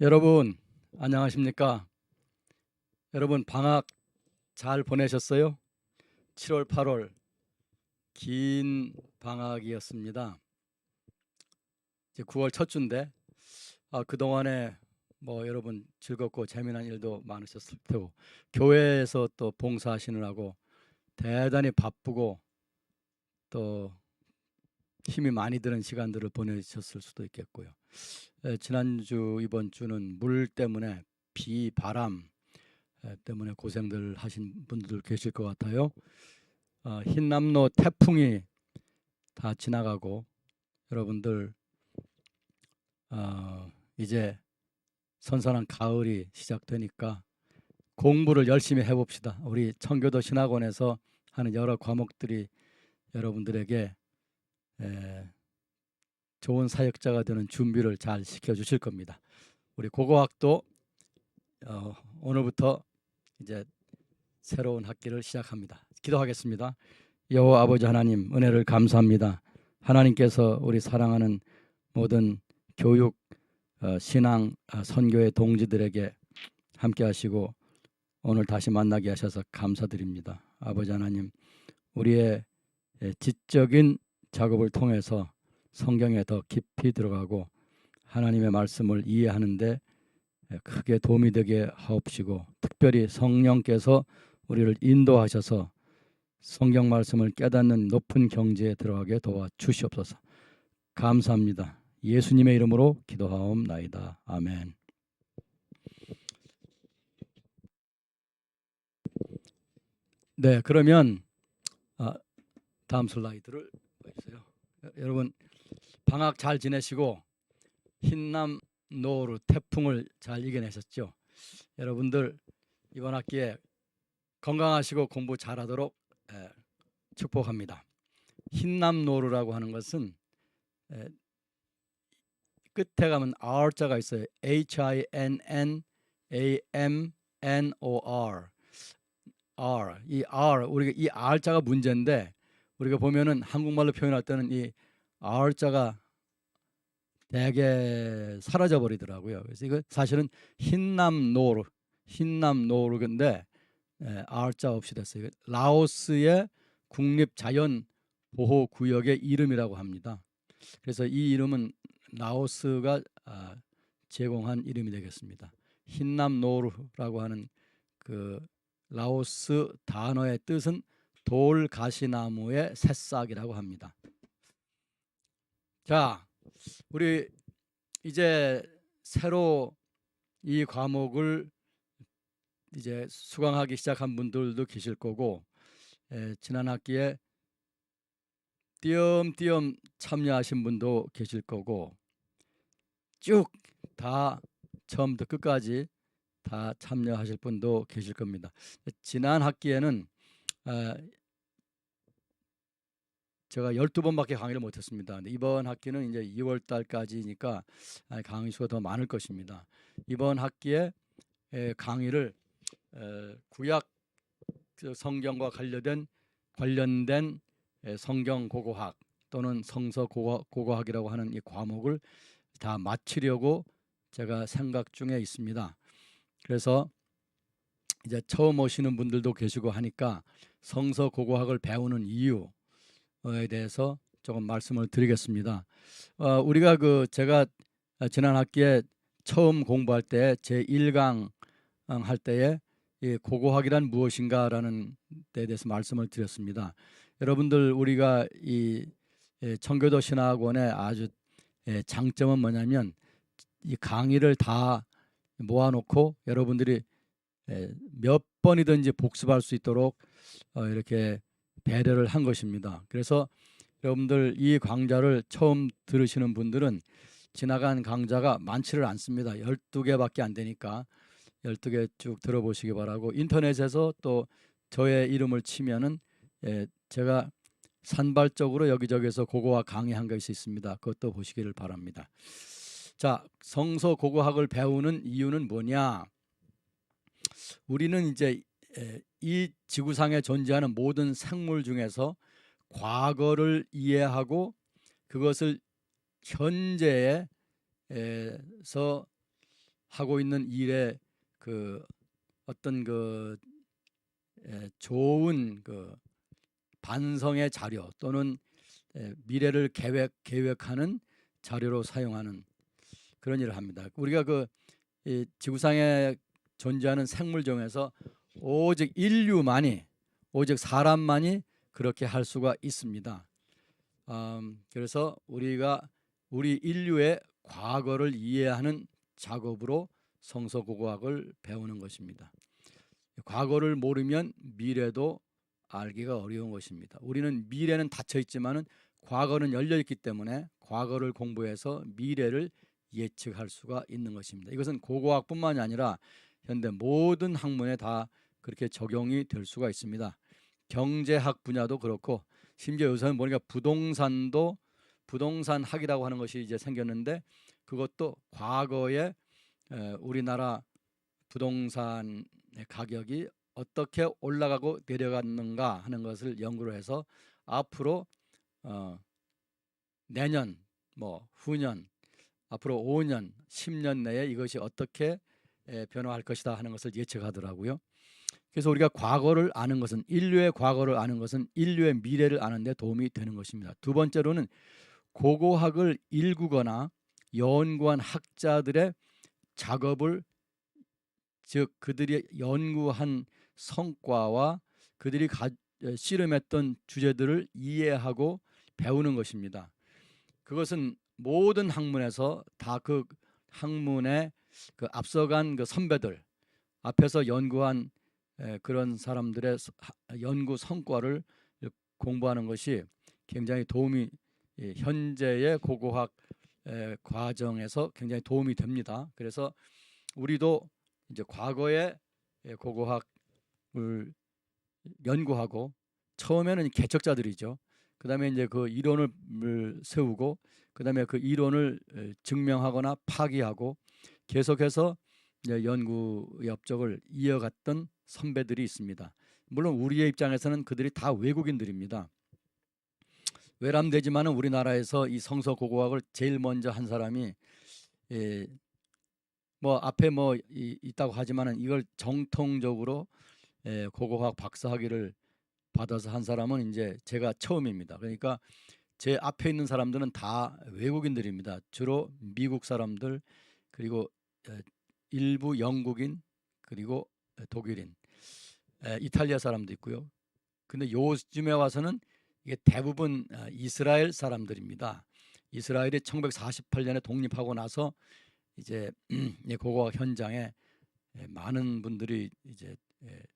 여러분 안녕하십니까? 여러분 방학 잘 보내셨어요? 7월, 8월 긴 방학이었습니다. 이제 9월 첫 주인데 그동안에 뭐 여러분 즐겁고 재미난 일도 많으셨을 테고 교회에서 또 봉사하시느라고 대단히 바쁘고 또 힘이 많이 드는 시간들을 보내셨을 수도 있겠고요. 지난주 이번 주는 물 때문에 비, 바람 때문에 고생들 하신 분들 계실 것 같아요. 흰남노 태풍이 다 지나가고 여러분들 이제 선선한 가을이 시작되니까 공부를 열심히 해봅시다. 우리 청교도 신학원에서 하는 여러 과목들이 여러분들에게 좋은 사역자가 되는 준비를 잘 시켜주실 겁니다. 우리 고고학도 오늘부터 이제 새로운 학기를 시작합니다. 기도하겠습니다. 여호와 아버지 하나님, 은혜를 감사합니다. 하나님께서 우리 사랑하는 모든 교육, 신앙, 선교의 동지들에게 함께 하시고 오늘 다시 만나게 하셔서 감사드립니다. 아버지 하나님, 우리의 지적인 작업을 통해서 성경에 더 깊이 들어가고 하나님의 말씀을 이해하는데 크게 도움이 되게 하옵시고, 특별히 성령께서 우리를 인도하셔서 성경 말씀을 깨닫는 높은 경지에 들어가게 도와 주시옵소서. 감사합니다. 예수님의 이름으로 기도하옵나이다. 아멘. 네, 그러면 다음 슬라이드를 보여주세요. 여러분 방학 잘 지내시고 흰남 노루 태풍을 잘 이겨내셨죠? 여러분들 이번 학기에 건강하시고 공부 잘하도록 축복합니다. 흰남 노루라고 하는 것은 끝에 가면 R자가 있어요. HINNAMNOR. 이 R, 우리가 이 R자가 문제인데 우리가 보면은 한국말로 표현할 때는 이 R자가 대개 사라져 버리더라고요. 그래서 이거 사실은 흰남노루인데 R자 없이 됐어요. 라오스의 국립자연보호구역의 이름이라고 합니다. 그래서 이 이름은 라오스가 제공한 이름이 되겠습니다. 흰남노루라고 하는 그 라오스 단어의 뜻은 돌가시나무의 새싹이라고 합니다. 자, 우리 이제 새로 이 과목을 이제 수강하기 시작한 분들도 계실 거고 지난 학기에 띄엄띄엄 참여하신 분도 계실 거고 쭉 다 처음부터 끝까지 다 참여하실 분도 계실 겁니다. 지난 학기에는 제가 12번밖에 강의를 못했습니다. 근데 이번 학기는 이제 2월 달까지니까 강의 수가 더 많을 것입니다. 이번 학기에 강의를 구약 성경과 관련된 성경 고고학 또는 성서 고고학이라고 하는 이 과목을 다 마치려고 제가 생각 중에 있습니다. 그래서 이제 처음 오시는 분들도 계시고 하니까 성서 고고학을 배우는 이유에 대해서 조금 말씀을 드리겠습니다. 우리가 제가 지난 학기에 처음 공부할 때 제1강 할 때에 이 고고학이란 무엇인가라는 데에 대해서 말씀을 드렸습니다. 여러분들 우리가 이 청교도 신학원의 아주 장점은 뭐냐면 이 강의를 다 모아놓고 여러분들이 몇 번이든지 복습할 수 있도록 이렇게 배려를 한 것입니다. 그래서 여러분들 이 강좌를 처음 들으시는 분들은 지나간 강좌가 많지를 않습니다. 12개밖에 안 되니까 12개 쭉 들어보시기 바라고, 인터넷에서 또 저의 이름을 치면은 제가 산발적으로 여기저기서 고고학 강의한 것이 있습니다. 그것도 보시기를 바랍니다. 자, 성서 고고학을 배우는 이유는 뭐냐? 우리는 이제 이 지구상에 존재하는 모든 생물 중에서 과거를 이해하고 그것을 현재에서 하고 있는 일에 그 어떤 좋은 반성의 자료 또는 미래를 계획하는 자료로 사용하는 그런 일을 합니다. 우리가 이 지구상에 존재하는 생물 중에서 오직 인류만이, 오직 사람만이 그렇게 할 수가 있습니다. 그래서 우리 인류의 과거를 이해하는 작업으로 성서고고학을 배우는 것입니다. 과거를 모르면 미래도 알기가 어려운 것입니다. 우리는 미래는 닫혀 있지만은 과거는 열려 있기 때문에 과거를 공부해서 미래를 예측할 수가 있는 것입니다. 이것은 고고학뿐만이 아니라 현대 모든 학문에 다 그렇게 적용이 될 수가 있습니다. 경제학 분야도 그렇고 심지어 요새는 보니까 부동산학이라고 하는 것이 이제 생겼는데 그것도 과거에 우리나라 부동산의 가격이 어떻게 올라가고 내려갔는가 하는 것을 연구를 해서 앞으로 내년 후년 앞으로 5년 10년 내에 이것이 어떻게 변화할 것이다 하는 것을 예측하더라고요. 그래서 우리가 과거를 아는 것은 인류의 과거를 아는 것은 인류의 미래를 아는 데 도움이 되는 것입니다. 두 번째로는 고고학을 일구거나 연구한 학자들의 작업을 즉 그들이 연구한 성과와 그들이 씨름했던 주제들을 이해하고 배우는 것입니다. 그것은 모든 학문에서 다 그 학문의 앞서간 선배들 앞에서 연구한 그런 사람들의 연구 성과를 공부하는 것이 굉장히 도움이 현재의 고고학 과정에서 굉장히 도움이 됩니다. 그래서 우리도 이제 과거의 고고학을 연구하고 처음에는 개척자들이죠. 그다음에 이제 그 이론을 세우고 그다음에 그 이론을 증명하거나 파기하고 계속해서 연구 업적을 이어갔던 선배들이 있습니다. 물론 우리의 입장에서는 그들이 다 외국인들입니다. 외람되지만은 우리나라에서 이 성서 고고학을 제일 먼저 한 사람이 앞에 있다고 하지만은 이걸 정통적으로 고고학 박사학위를 받아서 한 사람은 이제 제가 처음입니다. 그러니까 제 앞에 있는 사람들은 다 외국인들입니다. 주로 미국 사람들 그리고 일부 영국인 그리고 독일인, 이탈리아 사람도 있고요. 근데 요즘에 와서는 이게 대부분 이스라엘 사람들입니다. 이스라엘이 1948년에 독립하고 나서 이제 고고학 현장에 많은 분들이 이제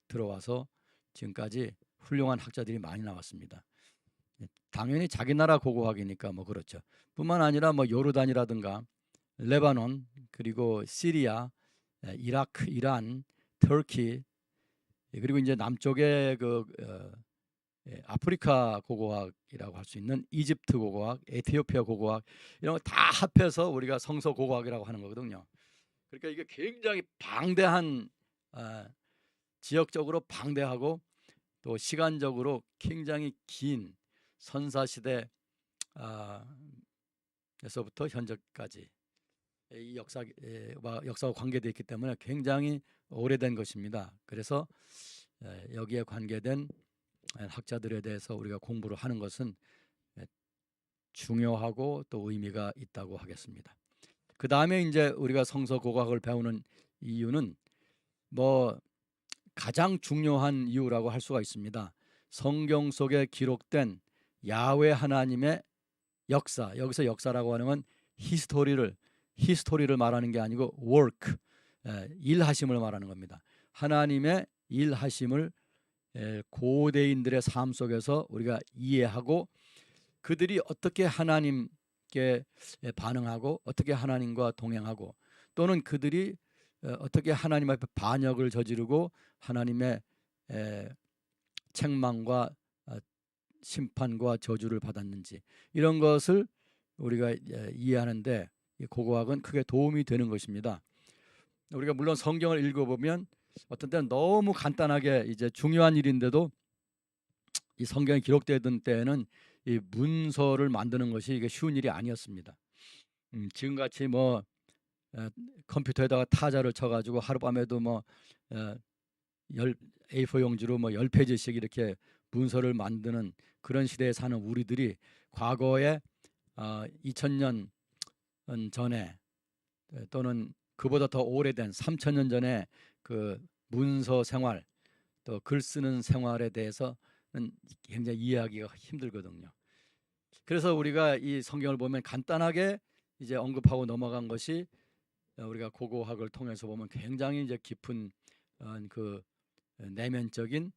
들어와서 지금까지 훌륭한 학자들이 많이 나왔습니다. 당연히 자기 나라 고고학이니까 그렇죠. 뿐만 아니라 요르단이라든가 레바논 그리고 시리아, 이라크, 이란, 터키 그리고 이제 남쪽에 아프리카 고고학이라고 할 수 있는 이집트 고고학, 에티오피아 고고학 이런 거 다 합해서 우리가 성서 고고학이라고 하는 거거든요. 그러니까 이게 굉장히 방대한 지역적으로 방대하고 또 시간적으로 굉장히 긴 선사시대 에서부터 현재까지 이 역사와 관계되어 있기 때문에 굉장히 오래된 것입니다. 그래서 여기에 관계된 학자들에 대해서 우리가 공부를 하는 것은 중요하고 또 의미가 있다고 하겠습니다. 그 다음에 이제 우리가 성서 고고학을 배우는 이유는 가장 중요한 이유라고 할 수가 있습니다. 성경 속에 기록된 야훼 하나님의 역사, 여기서 역사라고 하는 건 히스토리를 말하는 게 아니고 work, 일하심을 말하는 겁니다. 하나님의 일하심을 고대인들의 삶 속에서 우리가 이해하고 그들이 어떻게 하나님께 반응하고 어떻게 하나님과 동행하고 또는 그들이 어떻게 하나님 앞에 반역을 저지르고 하나님의 책망과 심판과 저주를 받았는지 이런 것을 우리가 이해하는데 고고학은 크게 도움이 되는 것입니다. 우리가 물론 성경을 읽어보면 어떤 때는 너무 간단하게 이제 중요한 일인데도 이 성경이 기록되던 때에는 이 문서를 만드는 것이 이게 쉬운 일이 아니었습니다. 지금같이 컴퓨터에다가 타자를 쳐가지고 하룻밤에도 뭐 A4 용지로 뭐 10페이지씩 이렇게 문서를 만드는 그런 시대에 사는 우리들이 과거에 2000년 전에 또는 그보다 더 오래된 3000년 전에 그 문서 생활 또 글 쓰는 생활에 대해서는 굉장히 이해하기가 힘들거든요. 그래서 우리가 이 성경을 보면 간단하게 이제 언급하고 넘어간 것이 우리가 고고학을 통해서 보면 굉장히 이제 깊은 그 내면적인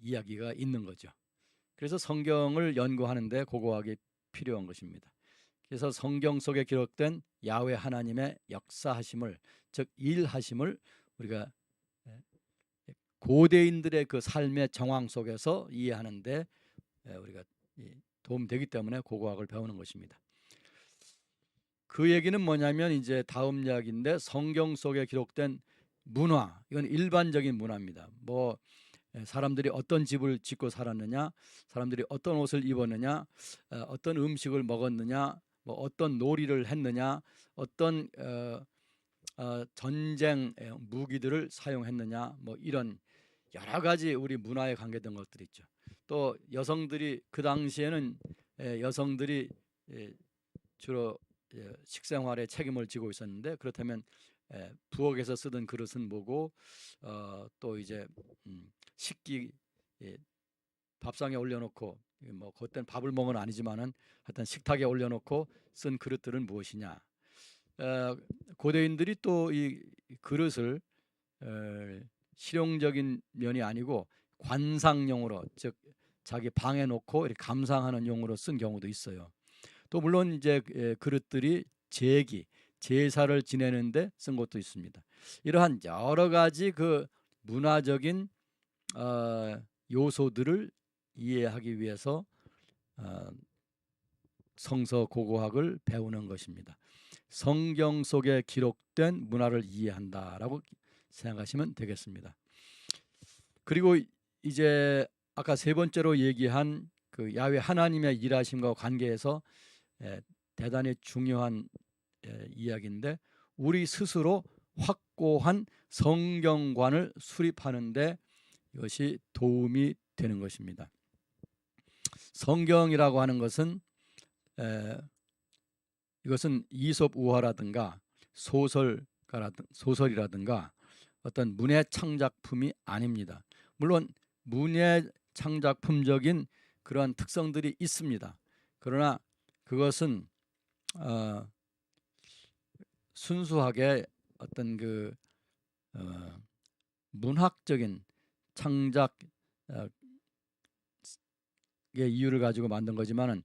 이야기가 있는 거죠. 그래서 성경을 연구하는데 고고학이 필요한 것입니다. 그래서 성경 속에 기록된 야훼 하나님의 역사하심을, 즉 일하심을 우리가 고대인들의 그 삶의 정황 속에서 이해하는데 우리가 도움되기 때문에 고고학을 배우는 것입니다. 그 얘기는 뭐냐면 이제 다음 이야기인데, 성경 속에 기록된 문화, 이건 일반적인 문화입니다. 뭐 사람들이 어떤 집을 짓고 살았느냐, 사람들이 어떤 옷을 입었느냐, 어떤 음식을 먹었느냐, 뭐 어떤 놀이를 했느냐, 어떤 전쟁 무기들을 사용했느냐, 뭐 이런 여러 가지 우리 문화에 관계된 것들이 있죠. 또 여성들이 그 당시에는 여성들이 주로 식생활에 책임을 지고 있었는데, 그렇다면 부엌에서 쓰던 그릇은 뭐고, 또 이제 식기 밥상에 올려놓고, 뭐 그때는 밥을 먹은 건 아니지만은 하여튼 식탁에 올려놓고 쓴 그릇들은 무엇이냐. 고대인들이 또 이 그릇을 실용적인 면이 아니고 관상용으로, 즉 자기 방에 놓고 이렇게 감상하는 용으로 쓴 경우도 있어요. 또 물론 이제 그릇들이 제사를 지내는데 쓴 것도 있습니다. 이러한 여러 가지 그 문화적인 요소들을 이해하기 위해서 성서 고고학을 배우는 것입니다. 성경 속에 기록된 문화를 이해한다라고 생각하시면 되겠습니다. 그리고 이제 아까 세 번째로 얘기한 그 야훼 하나님의 일하심과 관계해서 대단히 중요한 이야기인데, 우리 스스로 확고한 성경관을 수립하는데 이것이 도움이 되는 것입니다. 성경이라고 하는 것은 이것은 이솝 우화라든가 소설이라든가 어떤 문예 창작품이 아닙니다. 물론 문예 창작품적인 그러한 특성들이 있습니다. 그러나 그것은 순수하게 어떤 그 문학적인 창작의 이유를 가지고 만든 거지만은,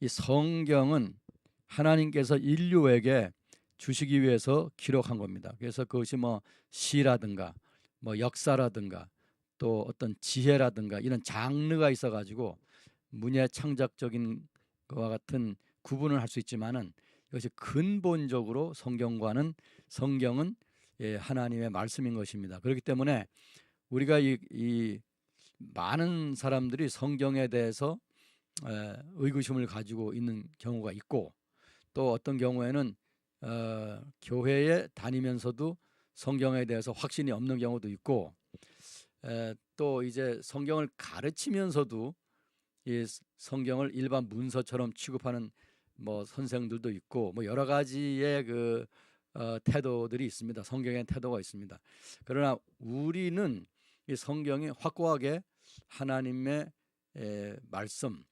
이 성경은 하나님께서 인류에게 주시기 위해서 기록한 겁니다. 그래서 그것이 뭐 시라든가 뭐 역사라든가 또 어떤 지혜라든가 이런 장르가 있어가지고 문예 창작적인 것과 같은 구분을 할 수 있지만은, 이것이 근본적으로 성경은 하나님의 말씀인 것입니다. 그렇기 때문에 우리가 이 많은 사람들이 성경에 대해서 의구심을 가지고 있는 경우가 있고, 또 어떤 경우에는 교회에 다니면서도 성경에 대해서 확신이 없는 경우도 있고, 또 이제 성경을 가르치면서도 이 성경을 일반 문서처럼 취급하는 뭐 선생들도 있고, 뭐 여러 가지의 그 태도들이 있습니다. 성경의 태도가 있습니다. 그러나 우리는 이 성경이 확고하게 하나님의 말씀,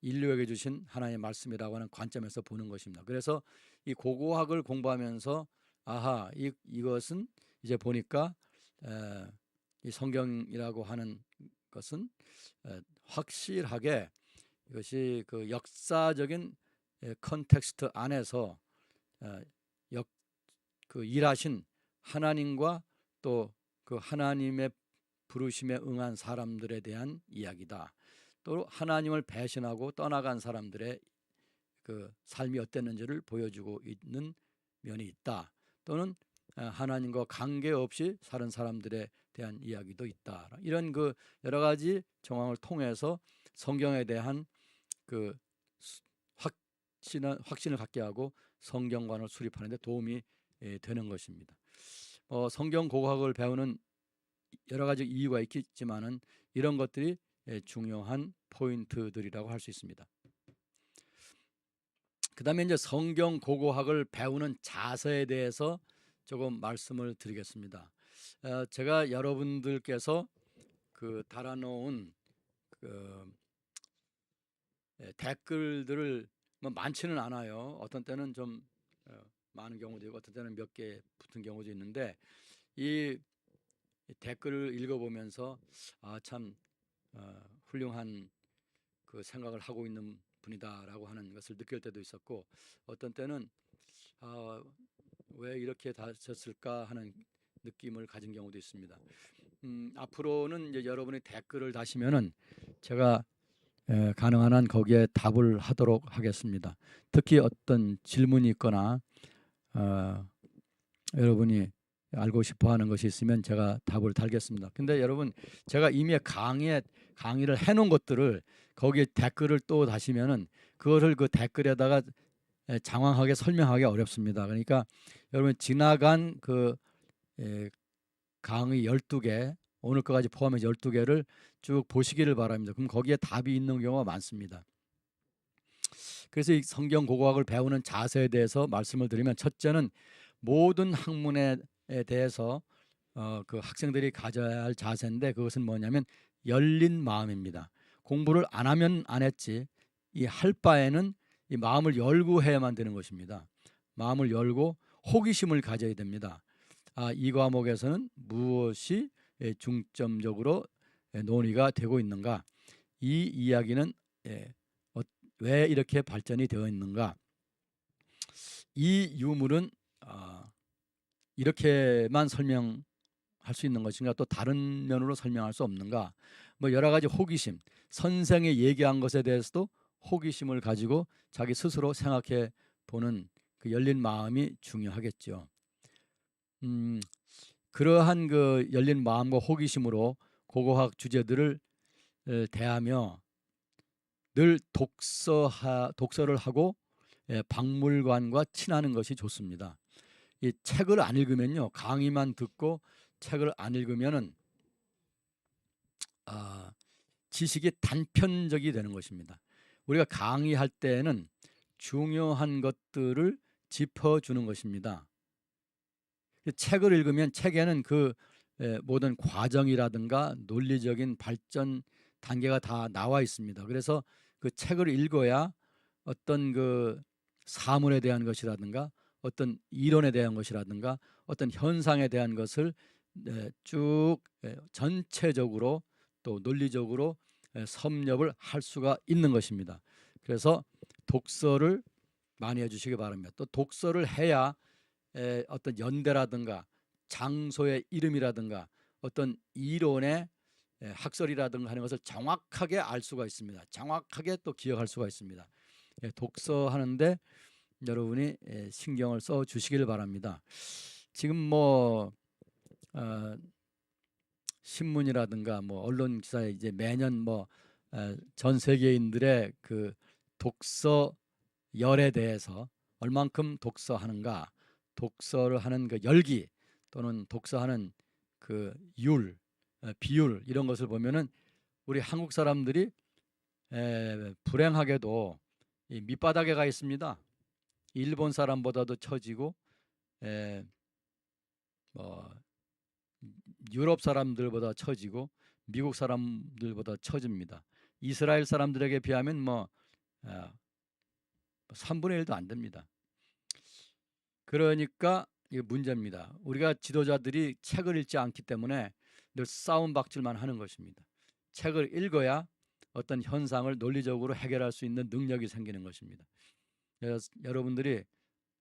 인류에게 주신 하나님의 말씀이라고 하는 관점에서 보는 것입니다. 그래서 이 고고학을 공부하면서 이것은 이제 보니까 이 성경이라고 하는 것은 확실하게 이것이 그 역사적인 컨텍스트 안에서 그 일하신 하나님과 또 그 하나님의 부르심에 응한 사람들에 대한 이야기다. 또 하나님을 배신하고 떠나간 사람들의 그 삶이 어땠는지를 보여주고 있는 면이 있다. 또는 하나님과 관계없이 사는 사람들에 대한 이야기도 있다. 이런 그 여러 가지 정황을 통해서 성경에 대한 그 확신을 갖게 하고 성경관을 수립하는 데 도움이 되는 것입니다. 성경 고고학을 배우는 여러 가지 이유가 있겠지만은 이런 것들이 중요한 포인트들이라고 할 수 있습니다. 그다음에 이제 성경 고고학을 배우는 자세에 대해서 조금 말씀을 드리겠습니다. 제가 여러분들께서 그 달아놓은 그 댓글들을 뭐 많지는 않아요. 어떤 때는 좀 많은 경우도 있고 어떤 때는 몇 개 붙은 경우도 있는데 이 댓글을 읽어보면서 참 훌륭한 그 생각을 하고 있는 분이다라고 하는 것을 느낄 때도 있었고 어떤 때는 왜 이렇게 다셨을까 하는 느낌을 가진 경우도 있습니다. 앞으로는 이제 여러분이 댓글을 다시면은 제가 가능한 한 거기에 답을 하도록 하겠습니다. 특히 어떤 질문이 있거나 여러분이 알고 싶어하는 것이 있으면 제가 답을 달겠습니다. 근데 여러분 제가 이미 강의를 해놓은 것들을 거기에 댓글을 또 다시면은 그거를 그 댓글에다가 장황하게 설명하기 어렵습니다. 그러니까 여러분 지나간 그 강의 12개 오늘 거까지 포함해서 12개를 쭉 보시기를 바랍니다. 그럼 거기에 답이 있는 경우가 많습니다. 그래서 이 성경 고고학을 배우는 자세에 대해서 말씀을 드리면 첫째는 모든 학문에 대해서 그 학생들이 가져야 할 자세인데 그것은 뭐냐면 열린 마음입니다. 공부를 안 하면 안 했지 이 할 바에는 이 마음을 열고 해야만 되는 것입니다. 마음을 열고 호기심을 가져야 됩니다. 이 과목에서는 무엇이 중점적으로 논의가 되고 있는가? 이 이야기는 왜 이렇게 발전이 되어 있는가? 이 유물은 이렇게만 설명할 수 있는 것인가? 또 다른 면으로 설명할 수 없는가? 뭐 여러 가지 호기심, 선생이 얘기한 것에 대해서도 호기심을 가지고 자기 스스로 생각해 보는 그 열린 마음이 중요하겠죠. 그러한 그 열린 마음과 호기심으로 고고학 주제들을 대하며 늘 독서를 하고 박물관과 친하는 것이 좋습니다. 이 책을 안 읽으면요, 강의만 듣고 책을 안 읽으면은 지식이 단편적이 되는 것입니다. 우리가 강의할 때에는 중요한 것들을 짚어주는 것입니다. 책을 읽으면 책에는 그 모든 과정이라든가 논리적인 발전 단계가 다 나와 있습니다. 그래서 그 책을 읽어야 어떤 그 사물에 대한 것이라든가 어떤 이론에 대한 것이라든가 어떤 현상에 대한 것을 쭉 전체적으로 또 논리적으로 섭렵을 할 수가 있는 것입니다. 그래서 독서를 많이 해주시기 바랍니다. 또 독서를 해야 어떤 연대라든가 장소의 이름이라든가 어떤 이론의 학설이라든가 하는 것을 정확하게 알 수가 있습니다. 정확하게 또 기억할 수가 있습니다. 독서하는데 여러분이 신경을 써 주시길 바랍니다. 지금 뭐 신문이라든가 뭐 언론 기사에 이제 매년 뭐 전 세계인들의 그 독서열에 대해서 얼만큼 독서하는가, 독서를 하는 그 열기 또는 독서하는 그 비율 이런 것을 보면은 우리 한국 사람들이 불행하게도 이 밑바닥에 가 있습니다. 일본 사람보다도 처지고 뭐 유럽 사람들보다 처지고 미국 사람들보다 처집니다. 이스라엘 사람들에게 비하면 뭐 3분의 1도 안 됩니다. 그러니까 이게 문제입니다. 우리가 지도자들이 책을 읽지 않기 때문에 늘 싸움박질만 하는 것입니다. 책을 읽어야 어떤 현상을 논리적으로 해결할 수 있는 능력이 생기는 것입니다. 여러분들이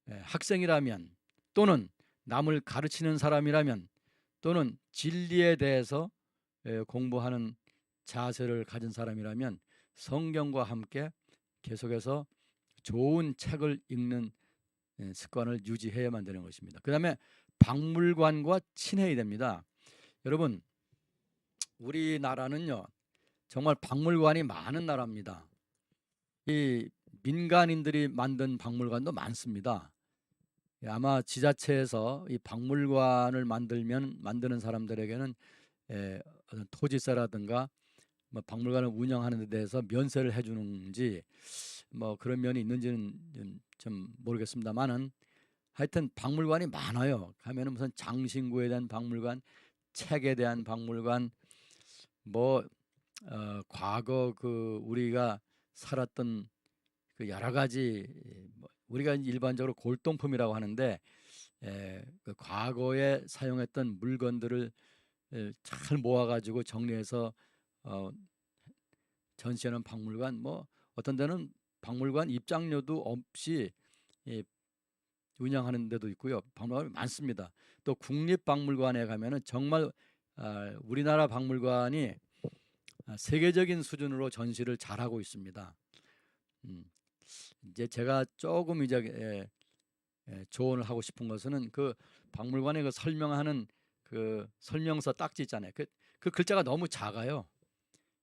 학생이라면 또는 남을 가르치는 사람이라면 또는 진리에 대해서 공부하는 자세를 가진 사람이라면 성경과 함께 계속해서 좋은 책을 읽는 습관을 유지해야만 되는 것입니다. 그 다음에 박물관과 친해야 됩니다. 여러분 우리나라는요 정말 박물관이 많은 나라입니다. 이 민간인들이 만든 박물관도 많습니다. 아마 지자체에서 이 박물관을 만드는 사람들에게는 어떤 토지세라든가 뭐 박물관을 운영하는 데 대해서 면세를 해주는지 뭐 그런 면이 있는지는 좀 모르겠습니다만은 하여튼 박물관이 많아요. 가면은 무슨 장신구에 대한 박물관, 책에 대한 박물관, 뭐 과거 그 우리가 살았던 그 여러 가지 뭐 우리가 일반적으로 골동품이라고 하는데 그 과거에 사용했던 물건들을 잘 모아가지고 정리해서 전시하는 박물관, 뭐 어떤 데는 박물관 입장료도 없이 운영하는 데도 있고요. 박물관이 많습니다. 또 국립박물관에 가면은 정말 우리나라 박물관이 세계적인 수준으로 전시를 잘하고 있습니다. 이제 제가 조금 이제 조언을 하고 싶은 것은 그 박물관에 그 설명하는 그 설명서 딱지 있잖아요. 그 글자가 너무 작아요.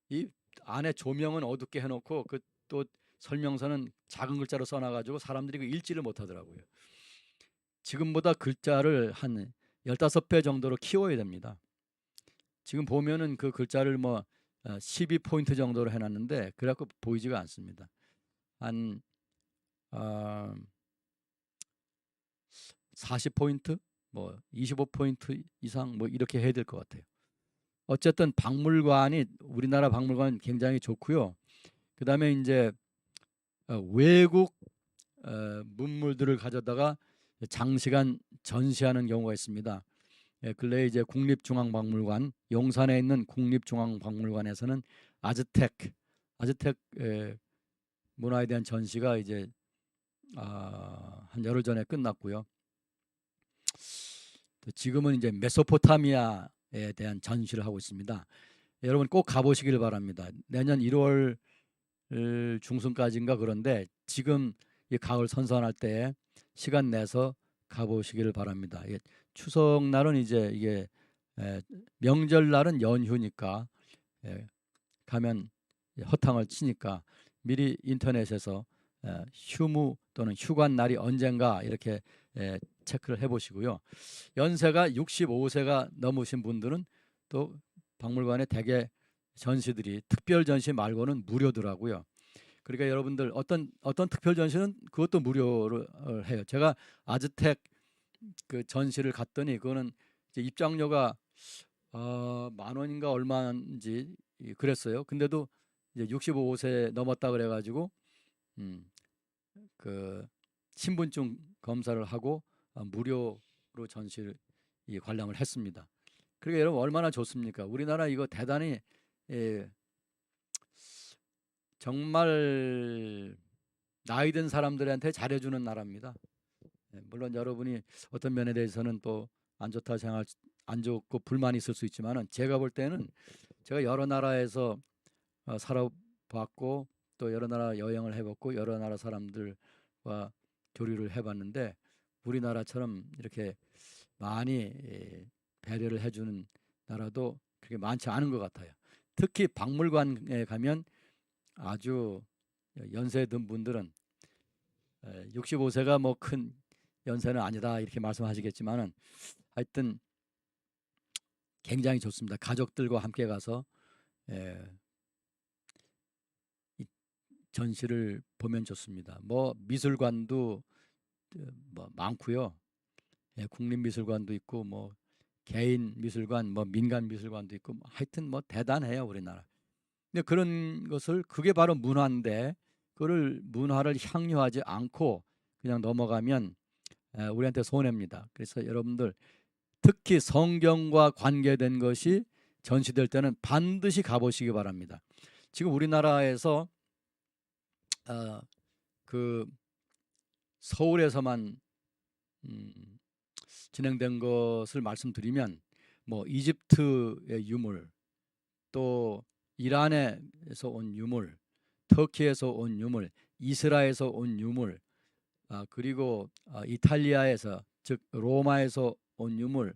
이 안에 조명은 어둡게 해놓고 그 또 설명서는 작은 글자로 써놔가지고 사람들이 그 읽지를 못하더라고요. 지금보다 글자를 한 15배 정도로 키워야 됩니다. 지금 보면은 그 글자를 뭐 12포인트 정도로 해놨는데 그래갖고 보이지가 않습니다. 한 40포인트, 뭐 25포인트 이상 뭐 이렇게 해야 될 것 같아요. 어쨌든 박물관이 우리나라 박물관 굉장히 좋고요. 그 다음에 이제 외국 문물들을 가져다가 장시간 전시하는 경우가 있습니다. 근래 이제 국립중앙박물관, 용산에 있는 국립중앙박물관에서는 아즈텍 문화에 대한 전시가 이제 한 열흘 전에 끝났고요. 지금은 이제 메소포타미아에 대한 전시를 하고 있습니다. 여러분 꼭 가보시길 바랍니다. 내년 1월 중순까지인가 그런데 지금 이 가을 선선할 때 시간 내서 가보시기를 바랍니다. 추석날은 이제 이게 명절날은 연휴니까 가면 허탕을 치니까 미리 인터넷에서 휴무 또는 휴관 날이 언젠가 이렇게 체크를 해보시고요. 연세가 65세가 넘으신 분들은 또 박물관에 대개 전시들이 특별 전시 말고는 무료더라고요. 그러니까 여러분들 어떤 특별 전시는 그것도 무료로 해요. 제가 아즈텍 그 전시를 갔더니 그거는 이제 입장료가 10,000원인가 얼마인지 그랬어요. 근데도 이제 65세 넘었다 그래가지고 그 신분증 검사를 하고 무료로 전시를 관람을 했습니다. 그러니까 여러분 얼마나 좋습니까? 우리나라 이거 대단히 정말 나이 든 사람들한테 잘해주는 나라입니다. 물론 여러분이 어떤 면에 대해서는 또 안 좋다 생각, 안 좋고 불만이 있을 수 있지만은 제가 볼 때는 제가 여러 나라에서 살아봤고 또 여러 나라 여행을 해봤고 여러 나라 사람들과 교류를 해봤는데 우리나라처럼 이렇게 많이 배려를 해주는 나라도 그렇게 많지 않은 것 같아요. 특히 박물관에 가면 아주 연세 든 분들은 65세가 뭐 큰 연세는 아니다 이렇게 말씀하시겠지만은 하여튼 굉장히 좋습니다. 가족들과 함께 가서 이 전시를 보면 좋습니다. 뭐 미술관도 뭐 많고요. 국립미술관도 있고 뭐 개인 미술관, 뭐 민간 미술관도 있고 하여튼 뭐 대단해요 우리나라. 근데 그런 것을 그게 바로 문화인데 그걸 문화를 향유하지 않고 그냥 넘어가면 우리한테 손해입니다. 그래서 여러분들 특히 성경과 관계된 것이 전시될 때는 반드시 가보시기 바랍니다. 지금 우리나라에서 그 서울에서만 진행된 것을 말씀드리면 뭐 이집트의 유물, 또 이란에서 온 유물, 터키에서 온 유물, 이스라엘에서 온 유물, 그리고 이탈리아에서 즉 로마에서 온 유물,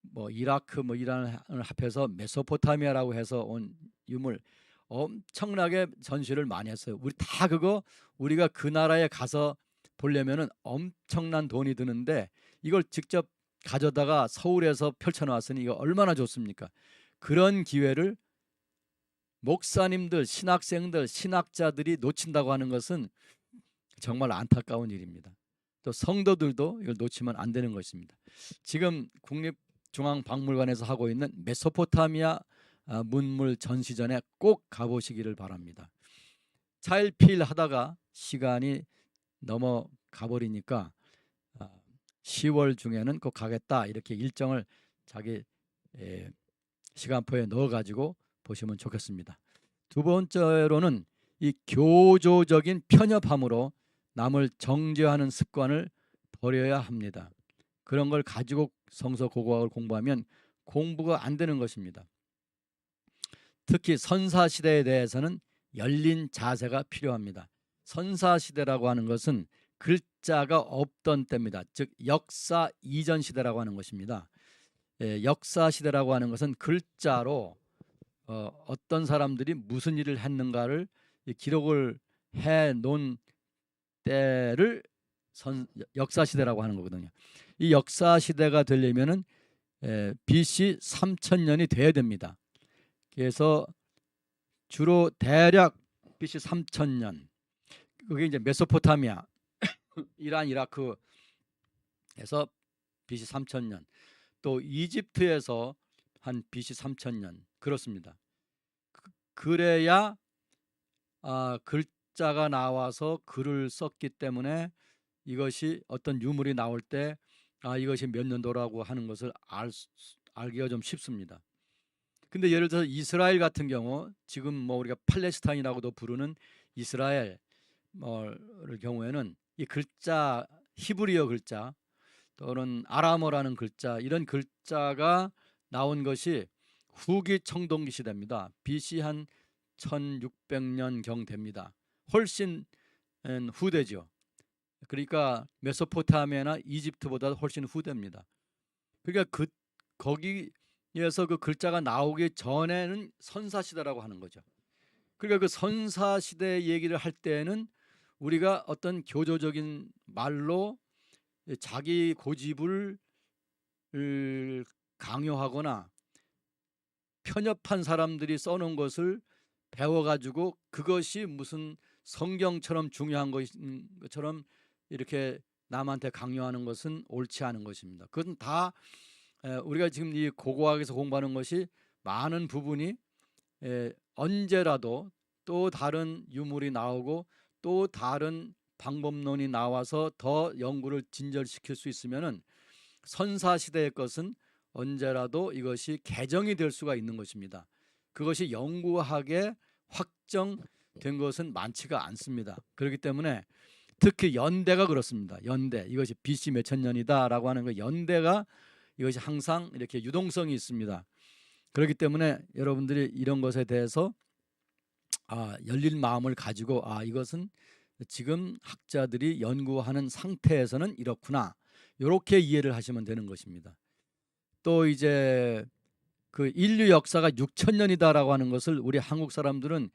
뭐 이라크 뭐 이란을 합해서 메소포타미아라고 해서 온 유물 엄청나게 전시를 많이 했어요. 우리 다 그거 우리가 그 나라에 가서 보려면은 엄청난 돈이 드는데 이걸 직접 가져다가 서울에서 펼쳐놨으니 이거 얼마나 좋습니까? 그런 기회를 목사님들, 신학생들, 신학자들이 놓친다고 하는 것은 정말 안타까운 일입니다. 또 성도들도 이걸 놓치면 안 되는 것입니다. 지금 국립중앙박물관에서 하고 있는 메소포타미아 문물 전시전에 꼭 가보시기를 바랍니다. 차일피일 하다가 시간이 넘어가 버리니까 10월 중에는 꼭 가겠다 이렇게 일정을 자기 시간표에 넣어가지고 보시면 좋겠습니다. 두 번째로는 이 교조적인 편협함으로 남을 정죄하는 습관을 버려야 합니다. 그런 걸 가지고 성서 고고학을 공부하면 공부가 안 되는 것입니다. 특히 선사시대에 대해서는 열린 자세가 필요합니다. 선사시대라고 하는 것은 글자가 없던 때입니다. 즉 역사 이전 시대라고 하는 것입니다. 역사 시대라고 하는 것은 글자로 어떤 사람들이 무슨 일을 했는가를 기록을 해놓은 때를 역사 시대라고 하는 거거든요. 이 역사 시대가 되려면은 BC 3000년이 돼야 됩니다. 그래서 주로 대략 BC 3000년 그게 이제 메소포타미아, 이란, 이라크에서 BC 3000년, 또 이집트에서 한 BC 3000년 그렇습니다. 그래야 글자가 나와서 글을 썼기 때문에 이것이 어떤 유물이 나올 때 이것이 몇 년도라고 하는 것을 알기가 좀 쉽습니다. 근데 예를 들어서 이스라엘 같은 경우 지금 뭐 우리가 팔레스타인이라고도 부르는 이스라엘 경우에는 이 글자 히브리어 글자 또는 아람어라는 글자 이런 글자가 나온 것이 후기 청동기 시대입니다. BC 한 1600년경 됩니다. 훨씬 후대죠. 그러니까 메소포타미아나 이집트보다 훨씬 후대입니다. 그러니까 거기에서 그 글자가 나오기 전에는 선사시대라고 하는 거죠. 그러니까 그 선사시대 얘기를 할 때는 우리가 어떤 교조적인 말로 자기 고집을 강요하거나 편협한 사람들이 써놓은 것을 배워가지고 그것이 무슨 성경처럼 중요한 것처럼 이렇게 남한테 강요하는 것은 옳지 않은 것입니다. 그것은 다 우리가 지금 이 고고학에서 공부하는 것이 많은 부분이 언제라도 또 다른 유물이 나오고 또 다른 방법론이 나와서 더 연구를 진절시킬 수 있으면은 선사시대의 것은 언제라도 이것이 개정이 될 수가 있는 것입니다. 그것이 영구하게 확정된 것은 많지가 않습니다. 그렇기 때문에 특히 연대가 그렇습니다. 연대, 이것이 BC 몇천 년이다라고 하는 그 연대가 이것이 항상 이렇게 유동성이 있습니다. 그렇기 때문에 여러분들이 이런 것에 대해서 열린 마음을 가지고 이것은 지금 학자들이 연구하는 상태에서는 이렇구나, 이렇게 이해를 하시면 되는 것입니다. 또 이제 그 인류 역사가 6000년이다라고 하는 것을 우리 한국 사람들은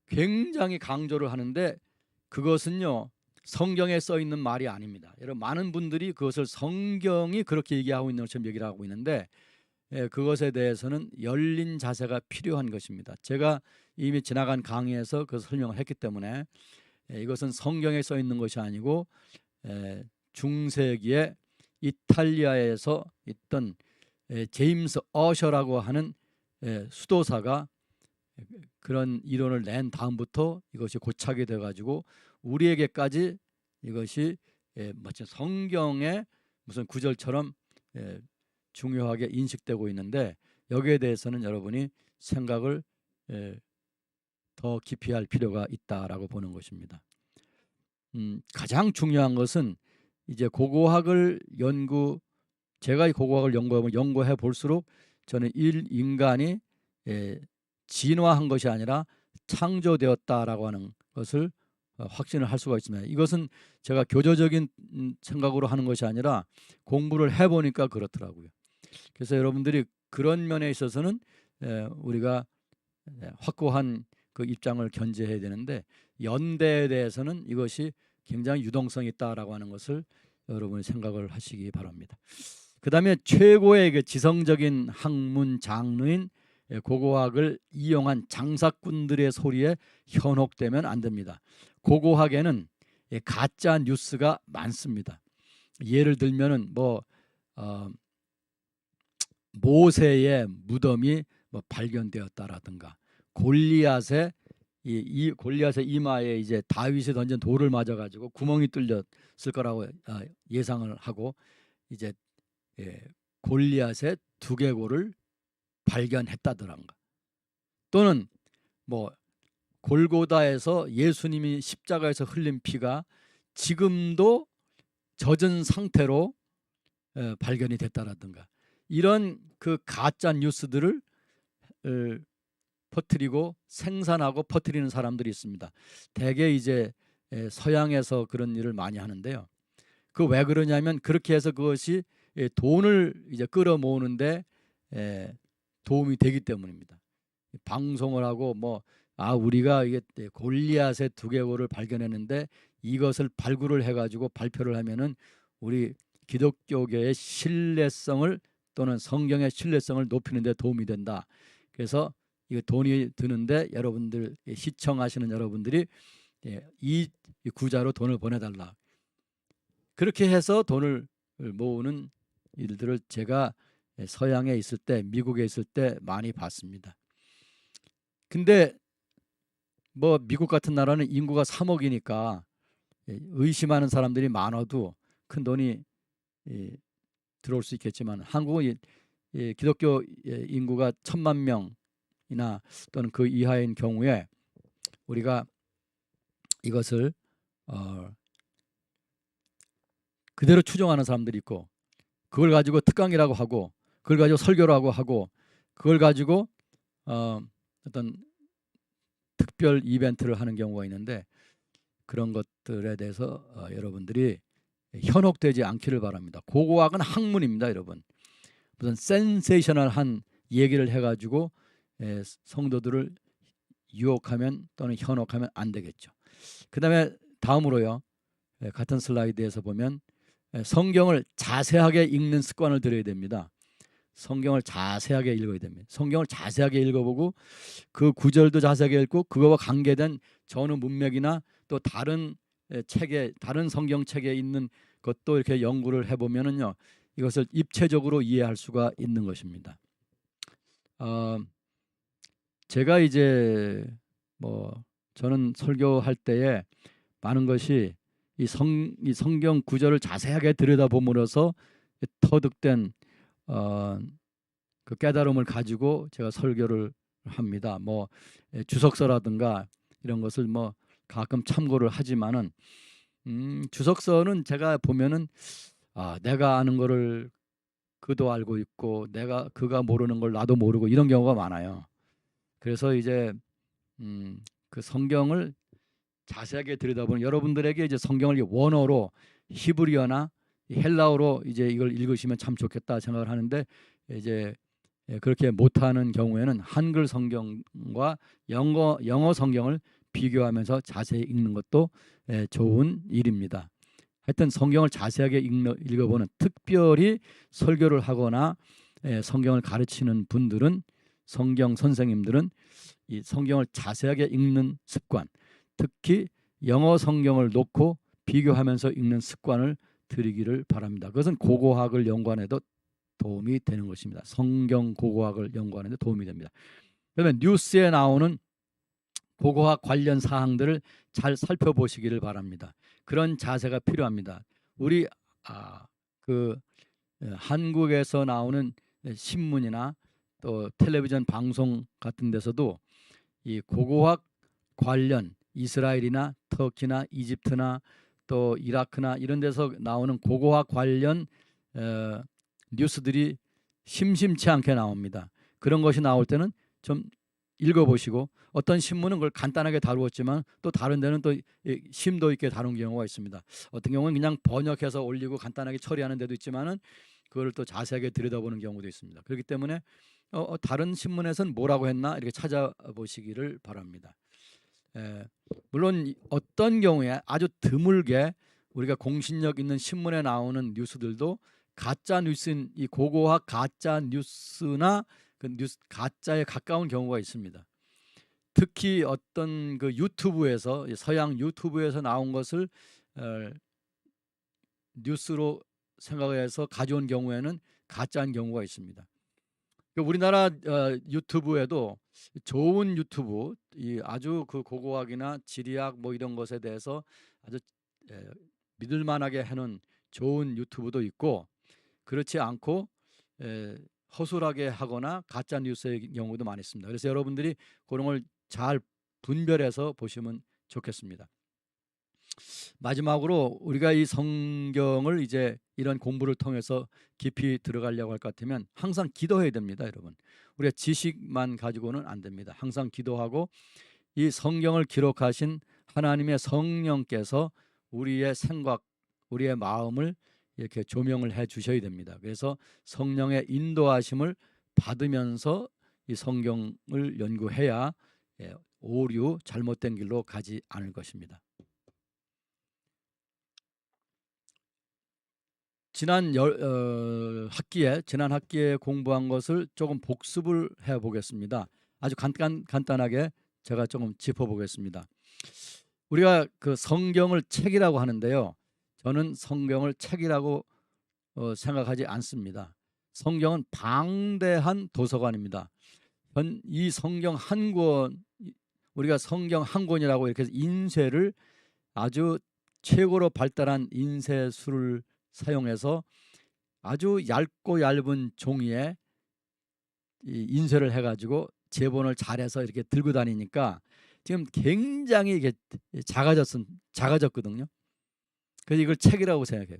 굉장히 강조를 하는데 그것은요 성경에 써 있는 말이 아닙니다. 여러분 많은 분들이 그것을 성경이 그렇게 얘기하고 있는 것처럼 얘기를 하고 있는데 그것에 대해서는 열린 자세가 필요한 것입니다. 제가 이미 지나간 강의에서 그 설명을 했기 때문에 이것은 성경에 써 있는 것이 아니고 중세기에 이탈리아에서 있던 제임스 어셔라고 하는 수도사가 그런 이론을 낸 다음부터 이것이 고착이 돼가지고 우리에게까지 이것이 마치 성경의 무슨 구절처럼 중요하게 인식되고 있는데 여기에 대해서는 여러분이 생각을 더 깊이 할 필요가 있다라고 보는 것입니다. 가장 중요한 것은 이제 고고학을 제가 이 고고학을 연구해 볼수록 저는 인간이 진화한 것이 아니라 창조되었다라고 하는 것을 확신을 할 수가 있습니다. 이것은 제가 교조적인 생각으로 하는 것이 아니라 공부를 해보니까 그렇더라고요. 그래서 여러분들이 그런 면에 있어서는 우리가 확고한 그 입장을 견제해야 되는데 연대에 대해서는 이것이 굉장히 유동성이 있다라고 하는 것을 여러분이 생각을 하시기 바랍니다. 그다음에 최고의 그 지성적인 학문 장르인 고고학을 이용한 장사꾼들의 소리에 현혹되면 안 됩니다. 고고학에는 가짜 뉴스가 많습니다. 예를 들면은 모세의 무덤이 발견되었다라든가 골리앗의 이 골리앗의 이마에 이제 다윗이 던진 돌을 맞아 가지고 구멍이 뚫렸을 거라고 예상을 하고 이제 골리앗의 두개골을 발견했다더란가 또는 골고다에서 예수님이 십자가에서 흘린 피가 지금도 젖은 상태로 발견이 됐다라든가 이런 그 가짜 뉴스들을 퍼뜨리고 생산하고 퍼뜨리는 사람들이 있습니다. 대개 이제 서양에서 그런 일을 많이 하는데요. 그 왜 그러냐면 그렇게 해서 그것이 돈을 이제 끌어모으는데 도움이 되기 때문입니다. 방송을 하고 우리가 이게 골리앗의 두개골을 발견했는데 이것을 발굴을 해가지고 발표를 하면은 우리 기독교계의 신뢰성을 또는 성경의 신뢰성을 높이는 데 도움이 된다. 그래서 이거 돈이 드는데 여러분들 시청하시는 여러분들이 이 구자로 돈을 보내달라. 그렇게 해서 돈을 모으는 일들을 제가 서양에 있을 때 미국에 있을 때 많이 봤습니다. 근데 미국 같은 나라는 인구가 3억이니까 의심하는 사람들이 많아도 큰 돈이 들어올 수 있겠지만 한국은 기독교 인구가 1,000만 명이나 또는 그 이하인 경우에 우리가 이것을 그대로 추종하는 사람들이 있고 그걸 가지고 특강이라고 하고 그걸 가지고 설교라고 하고 그걸 가지고 어떤 특별 이벤트를 하는 경우가 있는데 그런 것들에 대해서 여러분들이 현혹되지 않기를 바랍니다. 고고학은 학문입니다, 여러분. 무슨 센세이셔널한 얘기를 해가지고 성도들을 유혹하면 또는 현혹하면 안 되겠죠. 그 다음에 다음으로요. 같은 슬라이드에서 보면 성경을 자세하게 읽는 습관을 들여야 됩니다. 성경을 자세하게 읽어야 됩니다. 성경을 자세하게 읽어보고 그 구절도 자세하게 읽고 그거와 관계된 전후 문맥이나 또 다른 책에 다른 성경책에 있는 것도 이렇게 연구를 해보면은요 이것을 입체적으로 이해할 수가 있는 것입니다. 제가 이제 저는 설교할 때에 많은 것이 이 성경 구절을 자세하게 들여다봄으로써 터득된 그 깨달음을 가지고 제가 설교를 합니다. 주석서라든가 이런 것을 가끔 참고를 하지만은 주석서는 제가 보면은 내가 아는 거를 그도 알고 있고 그가 모르는 걸 나도 모르고 이런 경우가 많아요. 그래서 이제 그 성경을 자세하게 들여다보는 여러분들에게 이제 성경을 원어로 히브리어나 헬라어로 이제 이걸 읽으시면 참 좋겠다 생각을 하는데 이제 그렇게 못하는 경우에는 한글 성경과 영어 성경을 비교하면서 자세히 읽는 것도 좋은 일입니다. 하여튼 성경을 자세하게 읽어보는 특별히 설교를 하거나 성경을 가르치는 분들은 성경 선생님들은 이 성경을 자세하게 읽는 습관 특히 영어 성경을 놓고 비교하면서 읽는 습관을 들이기를 바랍니다. 그것은 고고학을 연구하는데도 도움이 되는 것입니다. 성경 고고학을 연구하는 데 도움이 됩니다. 그러면 뉴스에 나오는 고고학 관련 사항들을 잘 살펴보시기를 바랍니다. 그런 자세가 필요합니다. 우리 한국에서 나오는 신문이나 또 텔레비전 방송 같은 데서도 이 고고학 관련 이스라엘이나 터키나 이집트나 또 이라크나 이런 데서 나오는 고고학 관련 뉴스들이 심심치 않게 나옵니다. 그런 것이 나올 때는 좀 읽어보시고 어떤 신문은 그걸 간단하게 다루었지만 또 다른 데는 또 심도 있게 다룬 경우가 있습니다. 어떤 경우는 그냥 번역해서 올리고 간단하게 처리하는 데도 있지만은 그걸 또 자세하게 들여다보는 경우도 있습니다. 그렇기 때문에 다른 신문에서는 뭐라고 했나 이렇게 찾아보시기를 바랍니다. 물론 어떤 경우에 아주 드물게 우리가 공신력 있는 신문에 나오는 뉴스들도 가짜 뉴스인 이 고고학 가짜 뉴스나 그 뉴스 가짜에 가까운 경우가 있습니다. 특히 어떤 그 유튜브에서 서양 유튜브에서 나온 것을 뉴스로 생각해서 가져온 경우에는 가짜인 경우가 있습니다. 우리나라 유튜브에도 좋은 유튜브, 아주 그 고고학이나 지리학 뭐 이런 것에 대해서 아주 믿을 만하게 해놓은 좋은 유튜브도 있고, 그렇지 않고 허술하게 하거나 가짜 뉴스의 경우도 많이 있습니다. 그래서 여러분들이 그런 걸 잘 분별해서 보시면 좋겠습니다. 마지막으로 우리가 이 성경을 이제 이런 공부를 통해서 깊이 들어가려고 할 것 같으면 항상 기도해야 됩니다, 여러분. 우리가 지식만 가지고는 안 됩니다. 항상 기도하고 이 성경을 기록하신 하나님의 성령께서 우리의 생각, 우리의 마음을 이렇게 조명을 해 주셔야 됩니다. 그래서 성령의 인도하심을 받으면서 이 성경을 연구해야 오류, 잘못된 길로 가지 않을 것입니다. 지난 학기에 공부한 것을 조금 복습을 해보겠습니다. 아주 간단하게 제가 조금 짚어보겠습니다. 우리가 그 성경을 책이라고 하는데요, 저는 성경을 책이라고 생각하지 않습니다. 성경은 방대한 도서관입니다. 이 성경 한 권, 우리가 성경 한 권이라고 이렇게 해서 인쇄를 아주 최고로 발달한 인쇄술을 사용해서 아주 얇고 얇은 종이에 인쇄를 해가지고 제본을 잘해서 이렇게 들고 다니니까 지금 굉장히 이게 작아졌거든요. 그래서 이걸 책이라고 생각해요.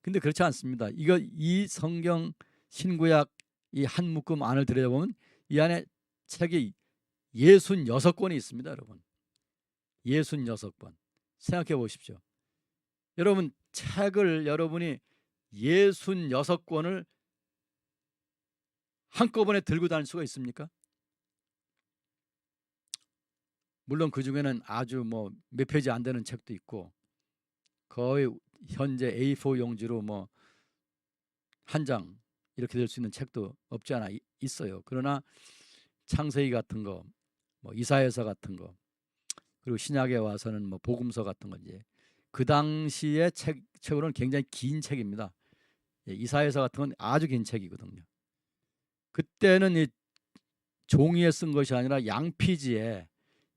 근데 그렇지 않습니다. 이 성경 신구약 이 한 묶음 안을 들여다보면 이 안에 책이 66권이 있습니다, 여러분. 66권. 생각해 보십시오. 여러분, 책을 여러분이 66권을 한꺼번에 들고 다닐 수가 있습니까? 물론 그 중에는 아주 뭐 몇 페이지 안 되는 책도 있고, 거의 현재 A4 용지로 뭐 한 장 이렇게 될 수 있는 책도 없지 않아 있어요. 그러나 창세기 같은 거, 뭐 이사야서 같은 거, 그리고 신약에 와서는 뭐 복음서 같은 건지, 그 당시의 책으로는 굉장히 긴 책입니다. 이사야서 같은 건 아주 긴 책이거든요. 그때는 이 종이에 쓴 것이 아니라 양피지에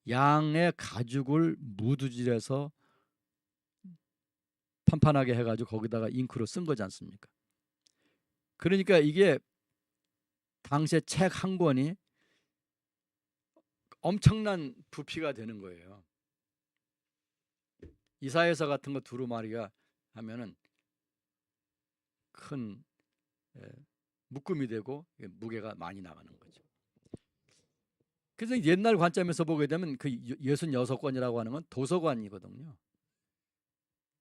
양의 가죽을 무두질해서 판판하게 해가지고 거기다가 잉크로 쓴 거지 않습니까? 그러니까 이게 당시에 책 한 권이 엄청난 부피가 되는 거예요. 이사야서 같은 거 두루마리가 하면은 큰 묶음이 되고 무게가 많이 나가는 거죠. 그래서 옛날 관점에서 보게 되면 그 66권이라고 하는 건 도서관이거든요.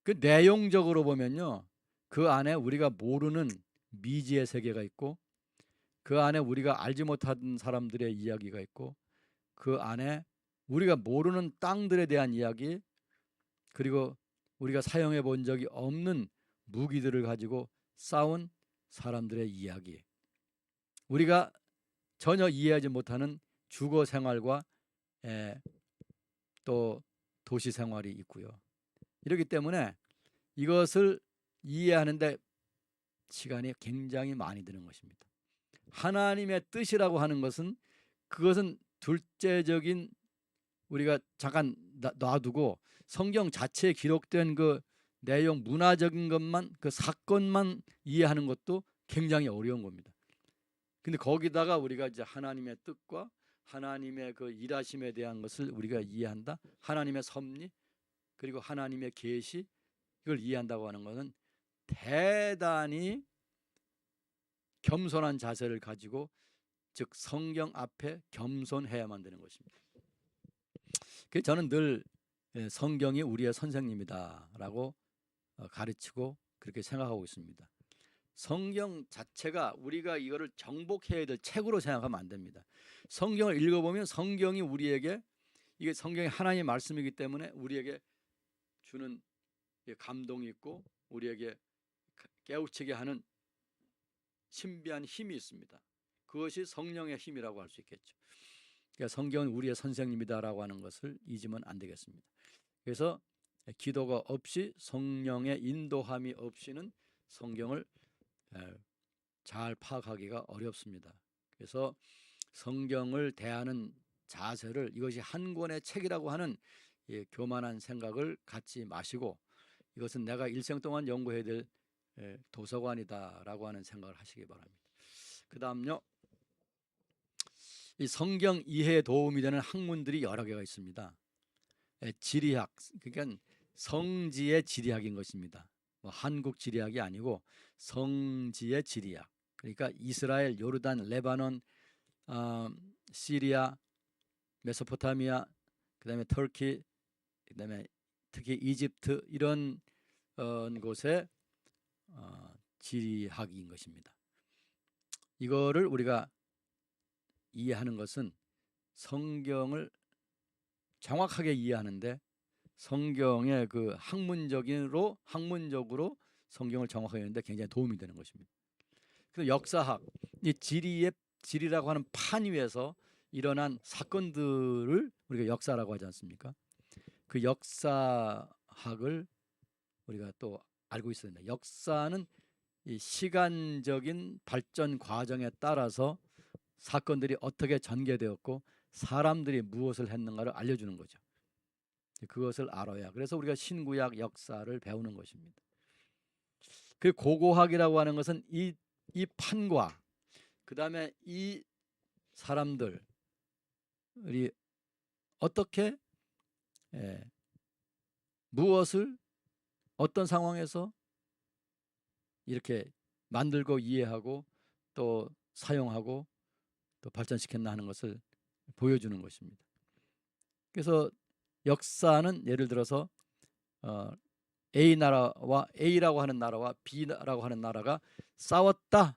그 내용적으로 보면요, 그 안에 우리가 모르는 미지의 세계가 있고, 그 안에 우리가 알지 못한 사람들의 이야기가 있고, 그 안에 우리가 모르는 땅들에 대한 이야기, 그리고 우리가 사용해 본 적이 없는 무기들을 가지고 싸운 사람들의 이야기, 우리가 전혀 이해하지 못하는 주거 생활과 또 도시 생활이 있고요. 이렇기 때문에 이것을 이해하는데 시간이 굉장히 많이 드는 것입니다. 하나님의 뜻이라고 하는 것은, 그것은 둘째적인, 우리가 잠깐 놔두고 성경 자체에 기록된 그 내용, 문화적인 것만, 그 사건만 이해하는 것도 굉장히 어려운 겁니다. 근데 거기다가 우리가 이제 하나님의 뜻과 하나님의 그 일하심에 대한 것을 우리가 이해한다, 하나님의 섭리, 그리고 하나님의 계시, 이걸 이해한다고 하는 것은 대단히 겸손한 자세를 가지고, 즉 성경 앞에 겸손해야만 되는 것입니다. 그래서 저는 늘 성경이 우리의 선생님이다라고 가르치고 그렇게 생각하고 있습니다. 성경 자체가 우리가 이거를 정복해야 될 책으로 생각하면 안 됩니다. 성경을 읽어보면 성경이 우리에게 이게 성경의 하나님의 말씀이기 때문에 우리에게 주는 감동이 있고 우리에게 깨우치게 하는 신비한 힘이 있습니다. 그것이 성령의 힘이라고 할 수 있겠죠. 그러니까 성경은 우리의 선생님이다라고 하는 것을 잊으면 안 되겠습니다. 그래서 기도가 없이 성령의 인도함이 없이는 성경을 잘 파악하기가 어렵습니다. 그래서 성경을 대하는 자세를 이것이 한 권의 책이라고 하는 교만한 생각을 갖지 마시고 이것은 내가 일생 동안 연구해야 될 도서관이다라고 하는 생각을 하시기 바랍니다. 그 다음요, 이 성경 이해에 도움이 되는 학문들이 여러 개가 있습니다. 지리학, 그러니까 성지의 지리학인 것입니다. 뭐 한국 지리학이 아니고 성지의 지리학. 그러니까 이스라엘, 요르단, 레바논, 시리아, 메소포타미아, 그다음에 터키, 그다음에 특히 이집트 이런 곳의 지리학인 것입니다. 이거를 우리가 이해하는 것은 성경을 정확하게 이해하는데 성경의 그 학문적으로 성경을 정확하게 하는데 굉장히 도움이 되는 것입니다. 그래서 역사학, 이 지리라고 하는 판 위에서 일어난 사건들을 우리가 역사라고 하지 않습니까? 그 역사학을 우리가 또 알고 있어야 된다. 역사는 이 시간적인 발전 과정에 따라서 사건들이 어떻게 전개되었고 사람들이 무엇을 했는가를 알려주는 거죠. 그것을 알아야 그래서 우리가 신구약 역사를 배우는 것입니다. 그 고고학이라고 하는 것은 이 판과 그 다음에 이 사람들이 어떻게 무엇을 어떤 상황에서 이렇게 만들고 이해하고 또 사용하고 또 발전시켰나 하는 것을 보여주는 것입니다. 그래서 역사는 예를 들어서 A 나라와 A라고 하는 나라와 B라고 하는 나라가 싸웠다.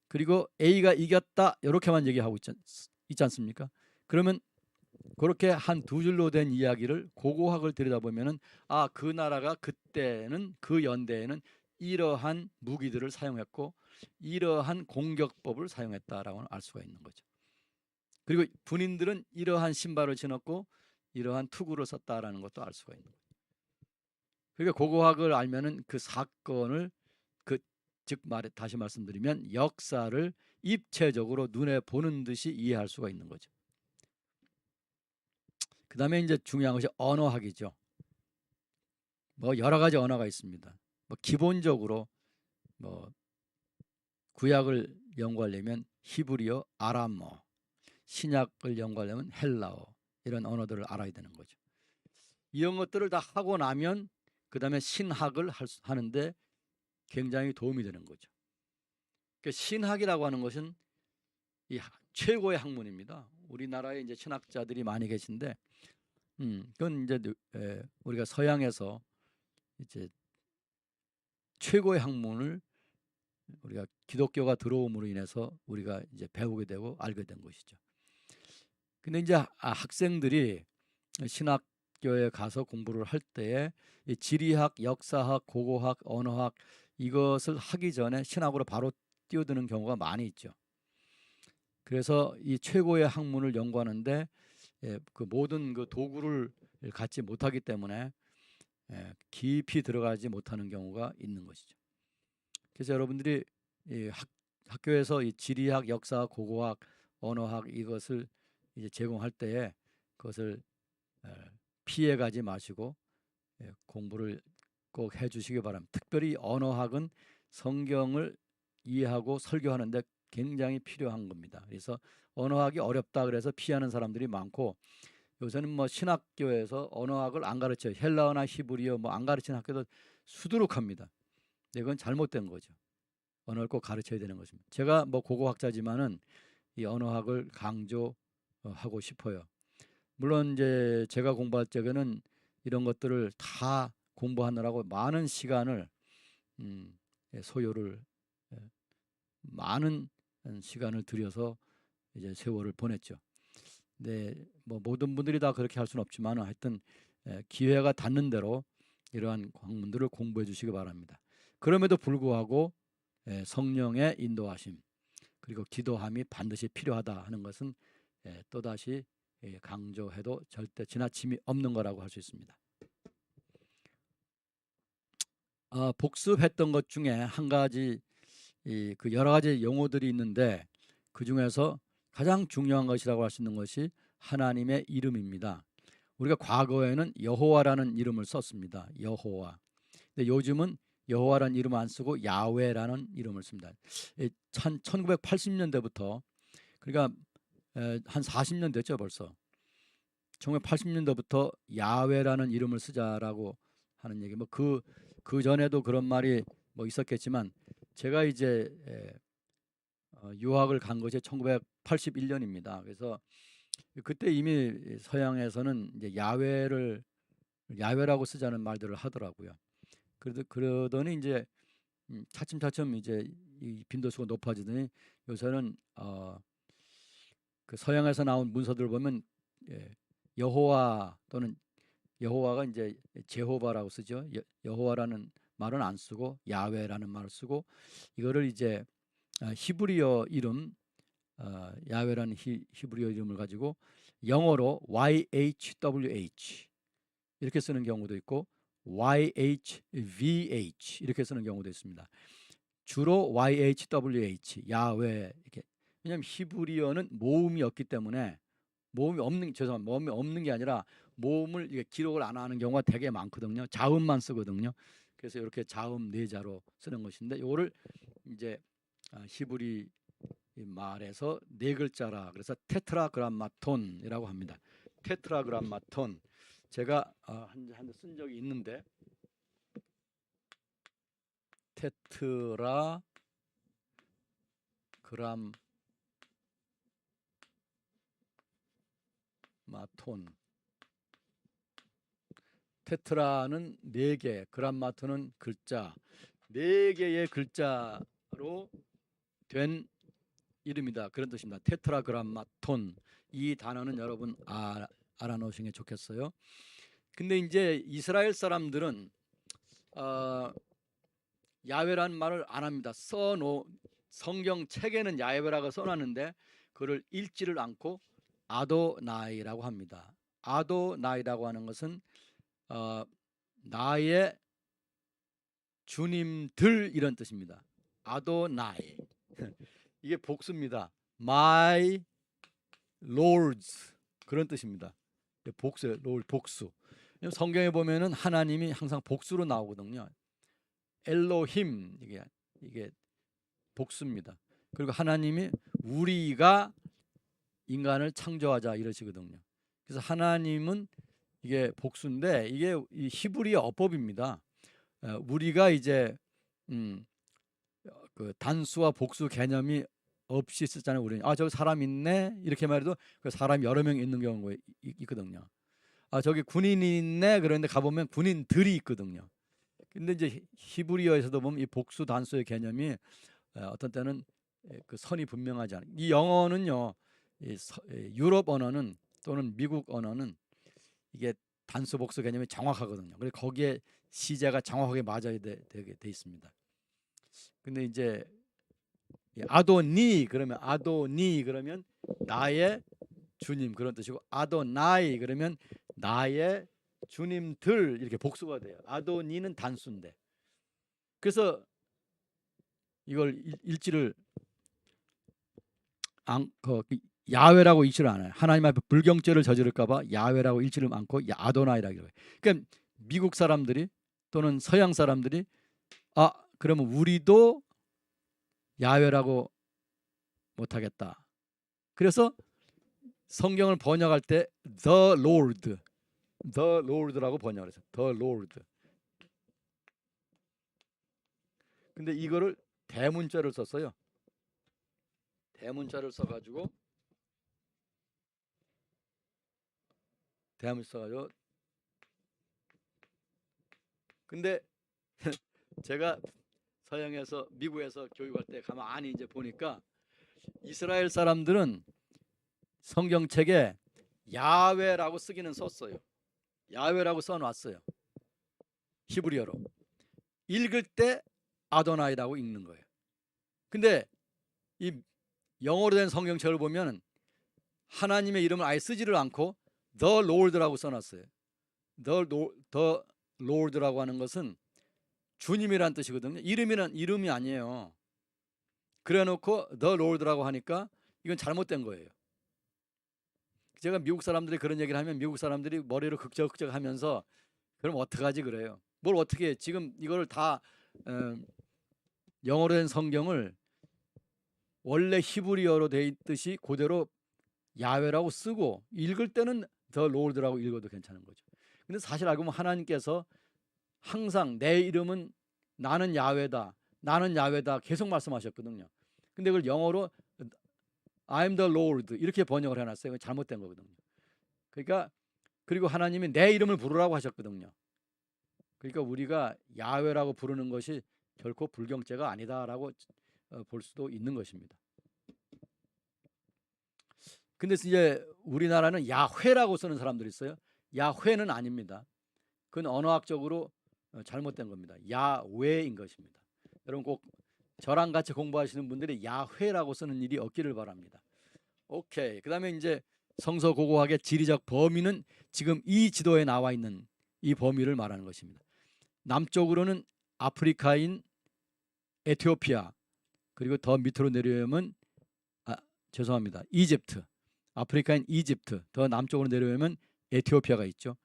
그리고 A가 이겼다. 이렇게만 얘기하고 있지 않습니까? 그러면 그렇게 한 두 줄로 된 이야기를 고고학을 들여다보면은 그 나라가 그때는 그 연대에는 이러한 무기들을 사용했고 이러한 공격법을 사용했다라고 알 수가 있는 거죠. 그리고 군인들은 이러한 신발을 신었고 이러한 투구를 썼다라는 것도 알 수가 있는 거죠. 그러니까 고고학을 알면은 그 사건을 즉 다시 말씀드리면 역사를 입체적으로 눈에 보는 듯이 이해할 수가 있는 거죠. 그 다음에 이제 중요한 것이 언어학이죠. 뭐 여러 가지 언어가 있습니다. 뭐 기본적으로 뭐 구약을 연구하려면 히브리어, 아람어, 신약을 연구하려면 헬라어 이런 언어들을 알아야 되는 거죠. 이런 것들을 다 하고 나면 그 다음에 신학을 하는데 굉장히 도움이 되는 거죠. 그러니까 신학이라고 하는 것은 이 최고의 학문입니다. 우리나라에 이제 신학자들이 많이 계신데, 그건 이제 우리가 서양에서 이제 최고의 학문을 우리가 기독교가 들어옴으로 인해서 우리가 이제 배우게 되고 알게 된 것이죠. 근데 이제 학생들이 신학교에 가서 공부를 할 때에 이 지리학, 역사학, 고고학, 언어학 이것을 하기 전에 신학으로 바로 뛰어드는 경우가 많이 있죠. 그래서 이 최고의 학문을 연구하는데 그 모든 그 도구를 갖지 못하기 때문에 깊이 들어가지 못하는 경우가 있는 것이죠. 그래서 여러분들이 이 학교에서 이 지리학, 역사학, 고고학, 언어학 이것을 이제 제공할 때에 그것을 피해가지 마시고 공부를 꼭 해주시기 바랍니다. 특별히 언어학은 성경을 이해하고 설교하는데 굉장히 필요한 겁니다. 그래서 언어학이 어렵다 그래서 피하는 사람들이 많고 요새는 뭐 신학교에서 언어학을 안 가르쳐요. 헬라어나 히브리어 뭐 안 가르치는 학교도 수두룩합니다. 이건 잘못된 거죠. 언어를 꼭 가르쳐야 되는 것입니다. 제가 뭐 고고학자지만은 이 언어학을 강조하고 싶어요. 물론 이제 제가 공부할 적에는 이런 것들을 다 공부하느라고 많은 시간을 소요를 많은 시간을 들여서 이제 세월을 보냈죠. 네, 뭐 모든 분들이 다 그렇게 할 수는 없지만 하여튼 기회가 닿는 대로 이러한 학문들을 공부해 주시기 바랍니다. 그럼에도 불구하고 성령의 인도하심 그리고 기도함이 반드시 필요하다 하는 것은 또다시 강조해도 절대 지나침이 없는 거라고 할 수 있습니다. 복습했던 것 중에 한 가지 그 여러 가지 용어들이 있는데 그 중에서 가장 중요한 것이라고 할 수 있는 것이 하나님의 이름입니다. 우리가 과거에는 여호와라는 이름을 썼습니다. 여호와. 근데 요즘은 여호와라는 이름 안 쓰고 야훼라는 이름을 씁니다. 1980년대부터 그러니까 한 40년 됐죠 벌써. 1980년대부터 야훼라는 이름을 쓰자라고 하는 얘기. 뭐 그 전에도 그런 말이 뭐 있었겠지만 제가 이제 유학을 간 것이 1981년입니다. 그래서 그때 이미 서양에서는 이제 야훼라고 쓰자는 말들을 하더라고요. 그러더니 이제 차츰차츰 이제 이 빈도수가 높아지더니 요새는 그 서양에서 나온 문서들을 보면 여호와 또는 여호와가 이제 제호바라고 쓰죠. 여호와라는 말은 안 쓰고 야훼라는 말을 쓰고 이거를 이제 히브리어 이름 야훼라는 히브리어 이름을 가지고 영어로 YHWH 이렇게 쓰는 경우도 있고 YHVH 이렇게 쓰는 경우도 있습니다. 주로 YHWH 야훼 이렇게. 왜냐하면 히브리어는 모음이 없기 때문에 모음이 없는 게 아니라 모음을 이게 기록을 안 하는 경우가 되게 많거든요. 자음만 쓰거든요. 그래서 이렇게 자음 네자로 쓰는 것인데 이거를 이제 히브리 말에서 네 글자라 그래서 테트라그람마톤이라고 합니다. 테트라그람마톤 제가 한 쓴 적이 있는데 테트라그람마톤 테트라는 4개, 그람마톤은 글자 4개의 글자로 된 이름이다. 그런 뜻입니다. 테트라그람마톤 이 단어는 여러분 알아놓으시는 게 좋겠어요. 근데 이제 이스라엘 사람들은 야훼라는 말을 안 합니다. 성경 책에는 야훼라고 써놨는데 그를 읽지를 않고 아도나이라고 합니다. 아도나이라고 하는 것은 나의 주님들 이런 뜻입니다. 아도나이 이게 복수입니다. My Lords 그런 뜻입니다. 복수, 복수. 성경에 보면은 하나님이 항상 복수로 나오거든요. 엘로힘 이게 복수입니다. 그리고 하나님이 우리가 인간을 창조하자 이러시거든요. 그래서 하나님은 이게 복수인데 이게 이 히브리어 어법입니다. 우리가 이제 그 단수와 복수 개념이 없이 쓰잖아요. 우리는 저기 사람 있네 이렇게 말해도 그 사람 여러 명 있는 경우가 있거든요. 저기 군인이 있네 그런데 가보면 군인들이 있거든요. 근데 이제 히브리어에서도 보면 이 복수 단수의 개념이 어떤 때는 그 선이 분명하지 않아요. 이 영어는요, 유럽 언어는 또는 미국 언어는 이게 단수 복수 개념이 정확하거든요. 그래서 거기에 시제가 정확하게 맞아야 돼 있습니다. 근데 이제 아도니 그러면 나의 주님 그런 뜻이고 아도나이 그러면 나의 주님들 이렇게 복수가 돼요. 아도니는 단수인데 그래서 이걸 읽지를 야훼라고 읽지를 않아요. 하나님 앞에 불경죄를 저지를까봐 야훼라고 읽지를 않고 아도나이라고 해요. 그러니까 미국 사람들이 또는 서양 사람들이 그러면 우리도 야훼라고 못하겠다. 그래서 성경을 번역할 때 The Lord라고 번역을 했어요. The Lord. 근데 이거를 대문자를 썼어요. 대문자를 써가지고 근데 제가 서양에서 미국에서 교육할 때 가만히 이제 보니까 이스라엘 사람들은 성경책에 야훼라고 쓰기는 썼어요. 야훼라고 써놨어요. 히브리어로. 읽을 때 아도나이라고 읽는 거예요. 근데 이 영어로 된 성경책을 보면 하나님의 이름을 아예 쓰지를 않고 The Lord라고 써놨어요. The Lord라고 하는 것은 주님이란 뜻이거든요. 이름이 아니에요. 그래놓고 The Lord라고 하니까 이건 잘못된 거예요. 제가 미국 사람들이 그런 얘기를 하면 미국 사람들이 머리를 극적극적 하면서 그럼 어떡하지 그래요. 뭘 어떻게 해. 지금 이걸 다 영어로 된 성경을 원래 히브리어로 돼 있듯이 그대로 야훼라고 쓰고 읽을 때는 The Lord라고 읽어도 괜찮은 거죠. 근데 사실 알고 보면 하나님께서 항상 내 이름은 나는 야훼다, 나는 야훼다 계속 말씀하셨거든요. 근데 그걸 영어로 I'm the Lord 이렇게 번역을 해놨어요. 그건 잘못된 거거든요. 그러니까 그리고 하나님이 내 이름을 부르라고 하셨거든요. 그러니까 우리가 야훼라고 부르는 것이 결코 불경죄가 아니다라고 볼 수도 있는 것입니다. 근데 이제 우리나라는 야훼라고 쓰는 사람들이 있어요. 야훼는 아닙니다. 그건 언어학적으로 잘못된 겁니다. 야훼인 것입니다. 여러분 꼭 저랑 같이 공부하시는 분들이 야훼라고 쓰는 일이 없기를 바랍니다. 오케이. 그다음에 이제 성서고고학의 지리적 범위는 지금 이 지도에 나와 있는 이 범위를 말하는 것입니다. 남쪽으로는 아프리카인 에티오피아, 그리고 더 밑으로 내려오면 죄송합니다. 이집트. 아프리카인 이집트. 더 남쪽으로 내려오면 에티오피아가 있죠.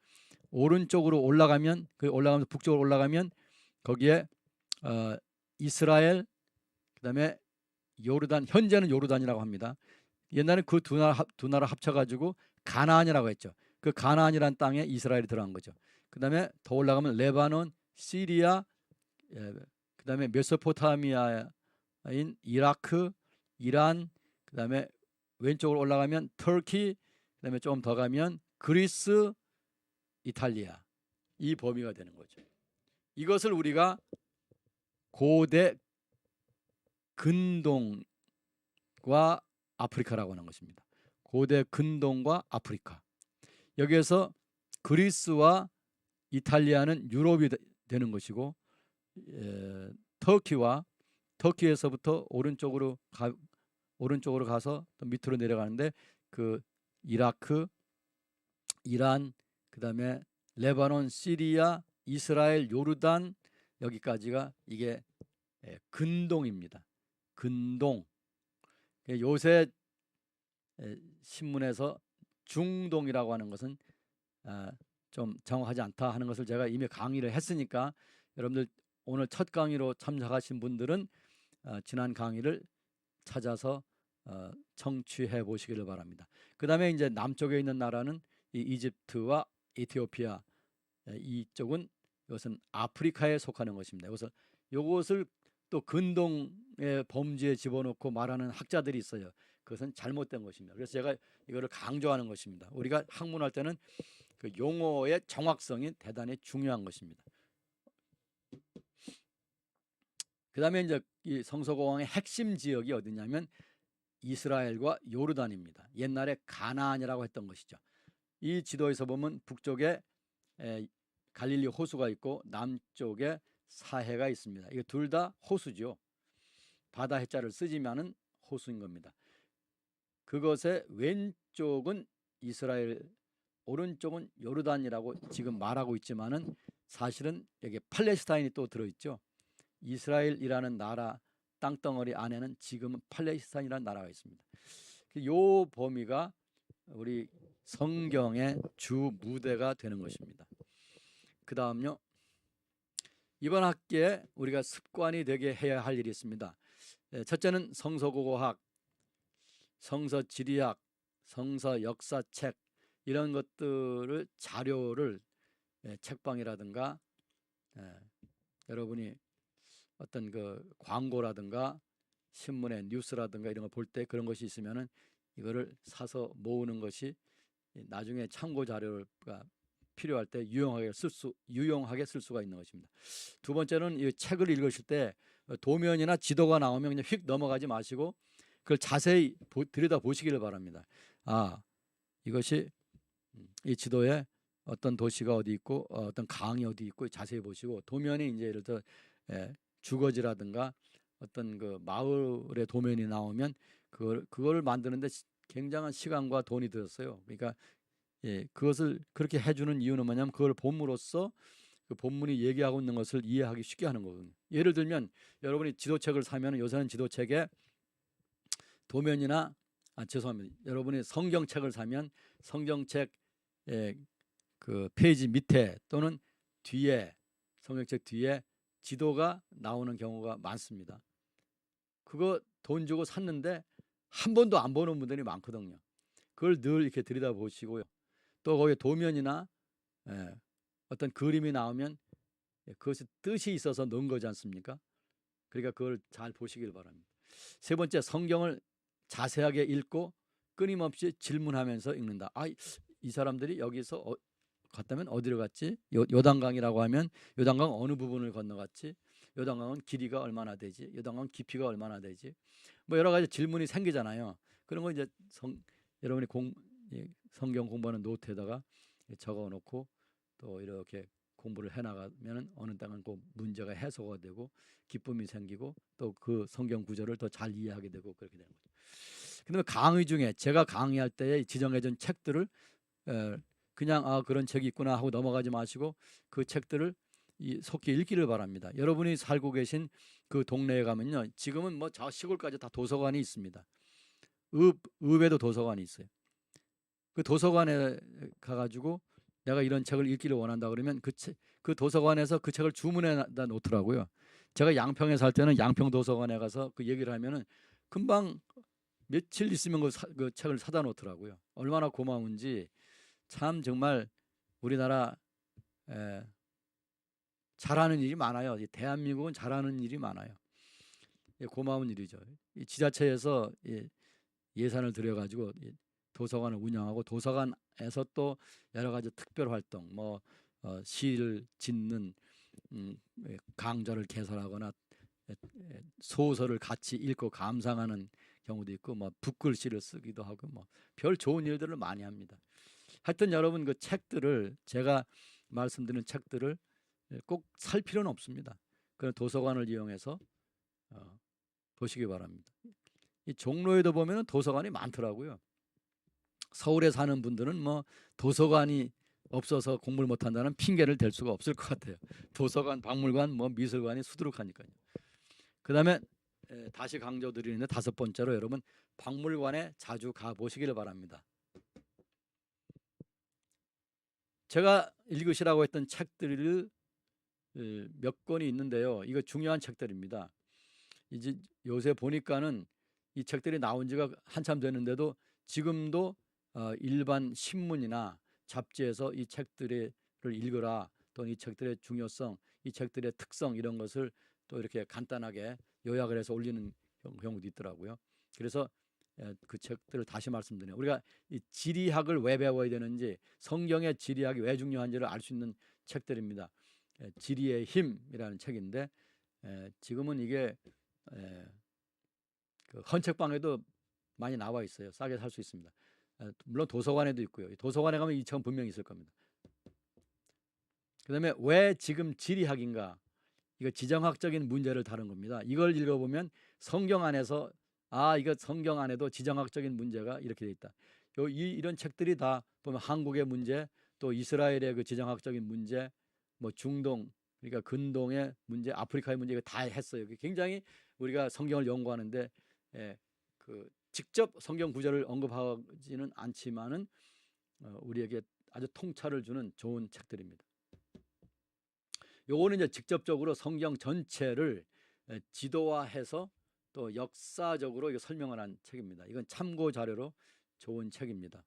오른쪽으로 올라가면 올라가면서 북쪽으로 올라가면 거기에 이스라엘, 그다음에 요르단, 현재는 요르단이라고 합니다. 옛날에 그 두 나라 합쳐가지고 가나안이라고 했죠. 그 가나안이란 땅에 이스라엘이 들어간 거죠. 그다음에 더 올라가면 레바논, 시리아, 그다음에 메소포타미아인 이라크, 이란, 그다음에 왼쪽으로 올라가면 터키, 그다음에 조금 더 가면 그리스, 이탈리아, 이 범위가 되는 거죠. 이것을 우리가 고대 근동과 아프리카라고 하는 것입니다. 고대 근동과 아프리카. 여기에서 그리스와 이탈리아는 유럽이 되는 것이고, 터키에서부터 오른쪽으로 가서 또 밑으로 내려가는데 그 이라크, 이란, 그다음에 레바논, 시리아, 이스라엘, 요르단, 여기까지가 이게 근동입니다. 근동. 요새 신문에서 중동이라고 하는 것은 좀 정확하지 않다 하는 것을 제가 이미 강의를 했으니까 여러분들 오늘 첫 강의로 참석하신 분들은 지난 강의를 찾아서 청취해 보시기를 바랍니다. 그 다음에 이제 남쪽에 있는 나라는 이집트와 에티오피아, 이쪽은 이것은 아프리카에 속하는 것입니다. 이것을 또 근동의 범주에 집어넣고 말하는 학자들이 있어요. 그것은 잘못된 것입니다. 그래서 제가 이거를 강조하는 것입니다. 우리가 학문할 때는 그 용어의 정확성이 대단히 중요한 것입니다. 그 다음에 이제 이 성서고항의 핵심 지역이 어디냐면 이스라엘과 요르단입니다. 옛날에 가나안이라고 했던 것이죠. 이 지도에서 보면 북쪽에 갈릴리 호수가 있고 남쪽에 사해가 있습니다. 이게 둘 다 호수죠. 바다 해자를 쓰지만은 호수인 겁니다. 그것의 왼쪽은 이스라엘, 오른쪽은 요르단이라고 지금 말하고 있지만은 사실은 여기 팔레스타인이 또 들어있죠. 이스라엘이라는 나라 땅덩어리 안에는 지금은 팔레스타인이라는 나라가 있습니다. 이 범위가 우리 성경의 주 무대가 되는 것입니다. 그 다음요. 이번 학기에 우리가 습관이 되게 해야 할 일이 있습니다. 첫째는 성서고고학, 성서지리학, 성서역사책 이런 것들을 자료를 책방이라든가 여러분이 어떤 그 광고라든가 신문의 뉴스라든가 이런 거 볼 때 그런 것이 있으면은 이거를 사서 모으는 것이 나중에 참고 자료가 필요할 때 유용하게 쓸 수가 있는 것입니다. 두 번째는 이 책을 읽으실 때 도면이나 지도가 나오면 그냥 휙 넘어가지 마시고 그걸 자세히 들여다 보시기를 바랍니다. 이것이 이 지도에 어떤 도시가 어디 있고 어떤 강이 어디 있고 자세히 보시고 도면이 이제 예를 들어 주거지라든가 어떤 그 마을의 도면이 나오면 그걸 만드는데 굉장한 시간과 돈이 들었어요. 그러니까 그것을 그렇게 해주는 이유는 뭐냐면 그걸 봄으로써 그 본문이 얘기하고 있는 것을 이해하기 쉽게 하는 거거든요. 예를 들면 여러분이 지도책을 사면 요새는 지도책에 도면이나 죄송합니다. 여러분이 성경책을 사면 성경책 그 페이지 밑에 또는 뒤에 성경책 뒤에 지도가 나오는 경우가 많습니다. 그거 돈 주고 샀는데 한 번도 안 보는 분들이 많거든요. 그걸 늘 이렇게 들여다보시고요. 또 거기 도면이나 어떤 그림이 나오면 그것이 뜻이 있어서 넣은 거지 않습니까? 그러니까 그걸 잘 보시길 바랍니다. 세 번째, 성경을 자세하게 읽고 끊임없이 질문하면서 읽는다. 이 사람들이 여기서 갔다면 어디로 갔지? 요단강이라고 하면 요단강 어느 부분을 건너갔지? 요단강은 길이가 얼마나 되지? 요단강 깊이가 얼마나 되지? 뭐 여러 가지 질문이 생기잖아요. 그런 거 이제 여러분이 성경 공부하는 노트에다가 적어놓고 또 이렇게 공부를 해나가면 어느 땅은 그 문제가 해소가 되고 기쁨이 생기고 또 그 성경 구절을 더 잘 이해하게 되고 그렇게 되는 거죠. 그다음에 강의 중에 제가 강의할 때에 지정해준 책들을 그냥 그런 책이 있구나 하고 넘어가지 마시고 그 책들을 속히 읽기를 바랍니다. 여러분이 살고 계신 그 동네에 가면요, 지금은 뭐 저 시골까지 다 도서관이 있습니다. 읍에도 도서관이 있어요. 그 도서관에 가가지고 내가 이런 책을 읽기를 원한다 그러면 그 도서관에서 그 책을 주문해 놓더라고요. 제가 양평에 살 때는 양평 도서관에 가서 그 얘기를 하면은 금방 며칠 있으면 그 책을 사다 놓더라고요. 얼마나 고마운지. 참 정말 우리나라 잘하는 일이 많아요. 대한민국은 잘하는 일이 많아요. 고마운 일이죠. 이 지자체에서 예산을 들여가지고 도서관을 운영하고 도서관에서 또 여러 가지 특별 활동, 뭐 시를 짓는 강좌를 개설하거나 소설을 같이 읽고 감상하는 경우도 있고, 뭐 붓글씨를 쓰기도 하고, 뭐 별 좋은 일들을 많이 합니다. 하여튼 여러분 그 책들을 제가 말씀드리는 책들을 꼭 살 필요는 없습니다. 그런 도서관을 이용해서 보시기 바랍니다. 이 종로에도 보면 도서관이 많더라고요. 서울에 사는 분들은 뭐 도서관이 없어서 공부를 못한다는 핑계를 댈 수가 없을 것 같아요. 도서관, 박물관, 뭐 미술관이 수두룩하니까요. 그 다음에 다시 강조드리는데 다섯 번째로 여러분 박물관에 자주 가보시기를 바랍니다. 제가 읽으시라고 했던 책들을 몇 권이 있는데요. 이거 중요한 책들입니다. 이제 요새 보니까는 이 책들이 나온 지가 한참 됐는데도 지금도 일반 신문이나 잡지에서 이 책들을 읽어라, 또는 이 책들의 중요성, 이 책들의 특성 이런 것을 또 이렇게 간단하게 요약을 해서 올리는 경우도 있더라고요. 그래서 그 책들을 다시 말씀드려요. 우리가 이 지리학을 왜 배워야 되는지, 성경의 지리학이 왜 중요한지를 알 수 있는 책들입니다. 지리의 힘이라는 책인데 지금은 이게 그 헌책방에도 많이 나와 있어요. 싸게 살 수 있습니다. 물론 도서관에도 있고요. 도서관에 가면 이 책은 분명히 있을 겁니다. 그 다음에 왜 지금 지리학인가? 이거 지정학적인 문제를 다룬 겁니다. 이걸 읽어보면 성경 안에서 이거 성경 안에도 지정학적인 문제가 이렇게 돼 있다. 이런 책들이 다 보면 한국의 문제, 또 이스라엘의 그 지정학적인 문제, 뭐 중동, 그러니까 근동의 문제, 아프리카의 문제, 이거 다 했어요. 굉장히 우리가 성경을 연구하는데 그 직접 성경 구절을 언급하지는 않지만은 우리에게 아주 통찰을 주는 좋은 책들입니다. 요거는 이제 직접적으로 성경 전체를 지도화해서 또 역사적으로 설명을 한 책입니다. 이건 참고 자료로 좋은 책입니다.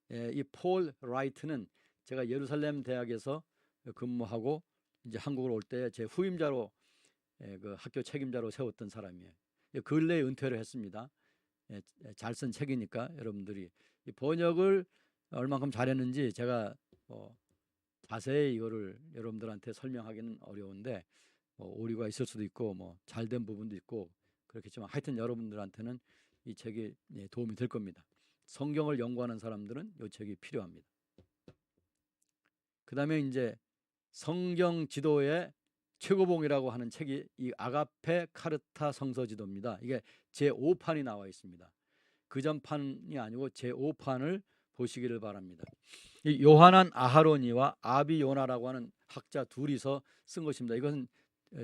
이 폴 라이트는 제가 예루살렘 대학에서 근무하고 이제 한국을 올 때 제 후임자로 그 학교 책임자로 세웠던 사람이에요. 근래에 은퇴를 했습니다. 잘 쓴 책이니까 여러분들이 이 번역을 얼만큼 잘했는지 제가 자세히 이거를 여러분들한테 설명하기는 어려운데 오류가 있을 수도 있고 뭐 잘된 부분도 있고 그렇겠지만 하여튼 여러분들한테는 이 책이 도움이 될 겁니다. 성경을 연구하는 사람들은 이 책이 필요합니다. 그다음에 이제 성경 지도의 최고봉이라고 하는 책이 이 아가페 카르타 성서 지도입니다. 이게 제5판이 나와 있습니다. 그 전판이 아니고 제5판을 보시기를 바랍니다. 이 요하난 아하로니와 아비 요나라고 하는 학자 둘이서 쓴 것입니다. 이것은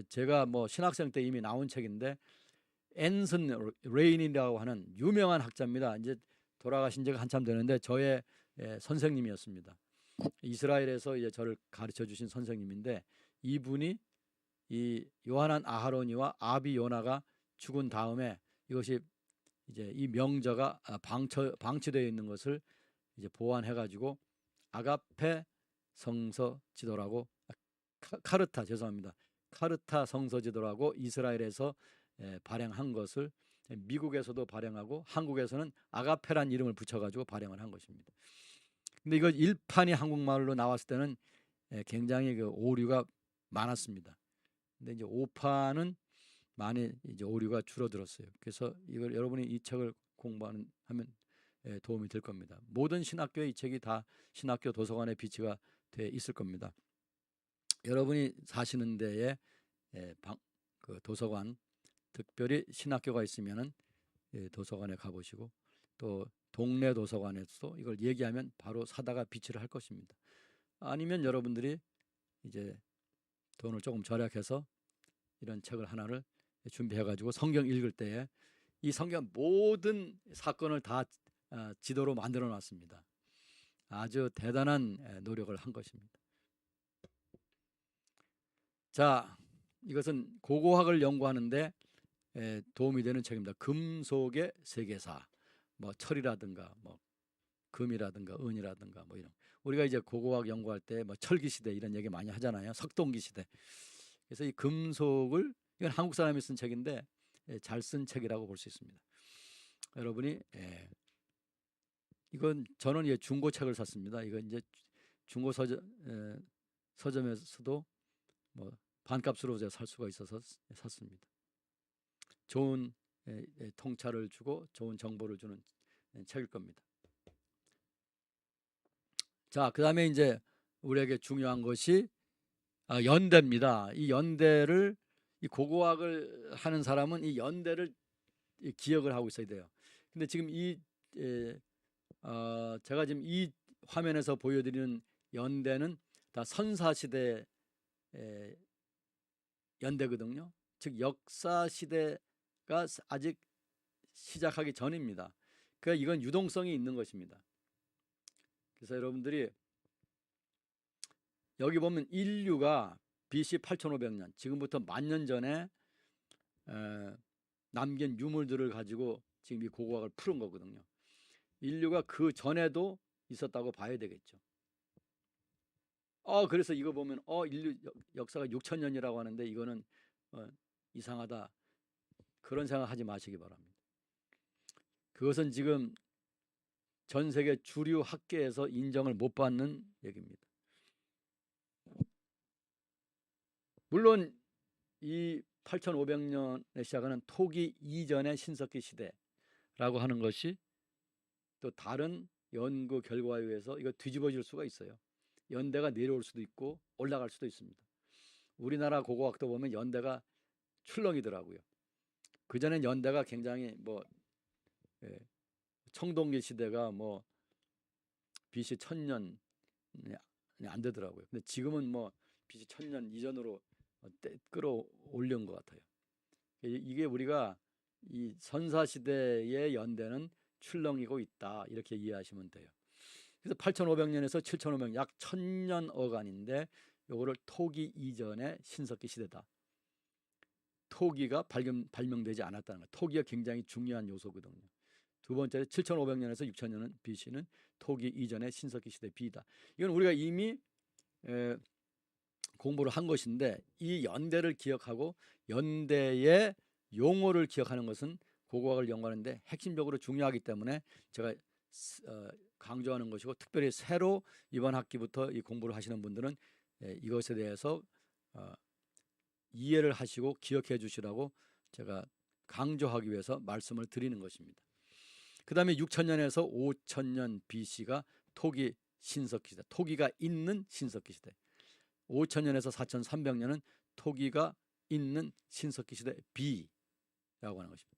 제가 뭐 신학생 때 이미 나온 책인데 앤슨 레인이라고 하는 유명한 학자입니다. 이제 돌아가신 지가 한참 되는데 저의 선생님이었습니다. 이스라엘에서 이제 저를 가르쳐 주신 선생님인데 이분이 이 요하난 아하로니와 아비 요나가 죽은 다음에 이것이 이제 이 명저가 방치되어 있는 것을 이제 보완해 가지고 아가페 성서 지도라고 카르타 죄송합니다. 카르타 성서 지도라고 이스라엘에서 발행한 것을 미국에서도 발행하고 한국에서는 아가페란 이름을 붙여 가지고 발행을 한 것입니다. 근데 이거 1판이 한국말로 나왔을 때는 굉장히 그 오류가 많았습니다. 근데 이제 5판은 많이 이제 오류가 줄어들었어요. 그래서 이걸 여러분이 이 책을 공부하면 도움이 될 겁니다. 모든 신학교의 이 책이 다 신학교 도서관에 비치가 돼 있을 겁니다. 여러분이 사시는 데에 그 도서관, 특별히 신학교가 있으면은 도서관에 가보시고 또 동네 도서관에서 이걸 얘기하면 바로 사다가 비치를 할 것입니다. 아니면 여러분들이 이제 돈을 조금 절약해서 이런 책을 하나를 준비해가지고 성경 읽을 때에 이 성경 모든 사건을 다 지도로 만들어 놨습니다. 아주 대단한 노력을 한 것입니다. 자, 이것은 고고학을 연구하는데 도움이 되는 책입니다. 금속의 세계사, 뭐 철이라든가 뭐 금이라든가 은이라든가 뭐 이런 우리가 이제 고고학 연구할 때 뭐 철기 시대 이런 얘기 많이 하잖아요. 석동기 시대. 그래서 이 금속을 이건 한국 사람이 쓴 책인데 잘 쓴 책이라고 볼 수 있습니다. 여러분이 이건 저는 이제 중고책을 샀습니다. 이건 이제 중고 서점에서도 뭐 반값으로 제가 살 수가 있어서 샀습니다. 좋은 통찰을 주고 좋은 정보를 주는 책일 겁니다. 자, 그다음에 이제 우리에게 중요한 것이 연대입니다. 이 연대를 이 고고학을 하는 사람은 이 연대를 기억을 하고 있어야 돼요. 근데 지금 제가 지금 이 화면에서 보여드리는 연대는 다 선사시대 연대거든요. 즉 역사시대가 아직 시작하기 전입니다. 그러니까 이건 유동성이 있는 것입니다. 그래서 여러분들이 여기 보면 인류가 BC 8500년 지금부터 10,000년 전에 남긴 유물들을 가지고 지금 이 고고학을 푸는 거거든요. 인류가 그 전에도 있었다고 봐야 되겠죠. 그래서 이거 보면 인류 역사가 6,000년이라고 하는데 이거는 이상하다. 그런 생각하지 마시기 바랍니다. 그것은 지금 전 세계 주류 학계에서 인정을 못 받는 얘기입니다. 물론 이 8,500년에 시작하는 토기 이전의 신석기 시대라고 하는 것이 또 다른 연구 결과에 의해서 이거 뒤집어질 수가 있어요. 연대가 내려올 수도 있고 올라갈 수도 있습니다. 우리나라 고고학도 보면 연대가 출렁이더라고요. 그전엔 연대가 굉장히 청동기 시대가 뭐 BC 1000년 안 되더라고요. 근데 지금은 뭐 BC 1000년 이전으로 끌어올린 것 같아요. 이게 우리가 이 선사시대의 연대는 출렁이고 있다 이렇게 이해하시면 돼요. 그래서 8,500년에서 7,500년 약 1,000년 어간인데 요거를 토기 이전의 신석기 시대다. 토기가 발명되지 않았다는 거. 토기가 굉장히 중요한 요소거든요. 두 번째 7,500년에서 6,000년은 BC는 토기 이전의 신석기 시대 B다. 이건 우리가 이미 공부를 한 것인데 이 연대를 기억하고 연대의 용어를 기억하는 것은 고고학을 연구하는데 핵심적으로 중요하기 때문에 제가 강조하는 것이고 특별히 새로 이번 학기부터 이 공부를 하시는 분들은 이것에 대해서 이해를 하시고 기억해 주시라고 제가 강조하기 위해서 말씀을 드리는 것입니다. 그 다음에 6,000년에서 5,000년 BC가 토기 신석기 시대, 토기가 있는 신석기 시대. 5000년에서 4300년은 토기가 있는 신석기 시대 B라고 하는 것입니다.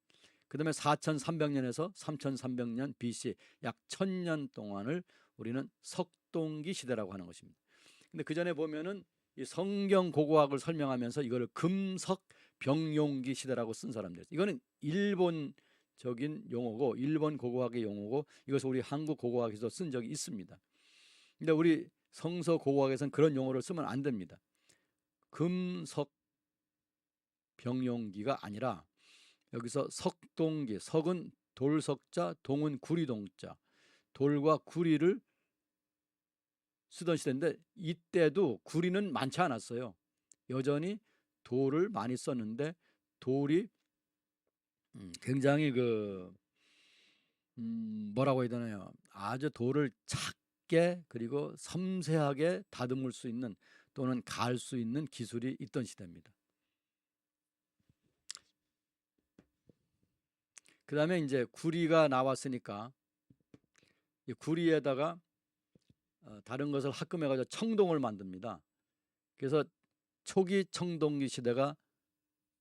그 다음에 4300년에서 3300년 BC 약 1000년 동안을 우리는 석동기 시대라고 하는 것입니다. 근데 그 전에 보면은 이 성경 고고학을 설명하면서 이거를 금석 병용기 시대라고 쓴 사람들, 이거는 일본적인 용어고 일본 고고학의 용어고 이것을 우리 한국 고고학에서 쓴 적이 있습니다. 근데 우리 성서 고고학에서는 그런 용어를 쓰면 안 됩니다. 금석 병용기가 아니라 여기서 석동기, 석은 돌석자, 동은 구리동자, 돌과 구리를 쓰던 시대인데 이때도 구리는 많지 않았어요. 여전히 돌을 많이 썼는데 돌이 굉장히 뭐라고 해야 되나요? 아주 돌을 작게 그리고 섬세하게 다듬을 수 있는 또는 갈 수 있는 기술이 있던 시대입니다. 그 다음에 이제 구리가 나왔으니까 이 구리에다가 다른 것을 합금해가지고 청동을 만듭니다. 그래서 초기 청동기 시대가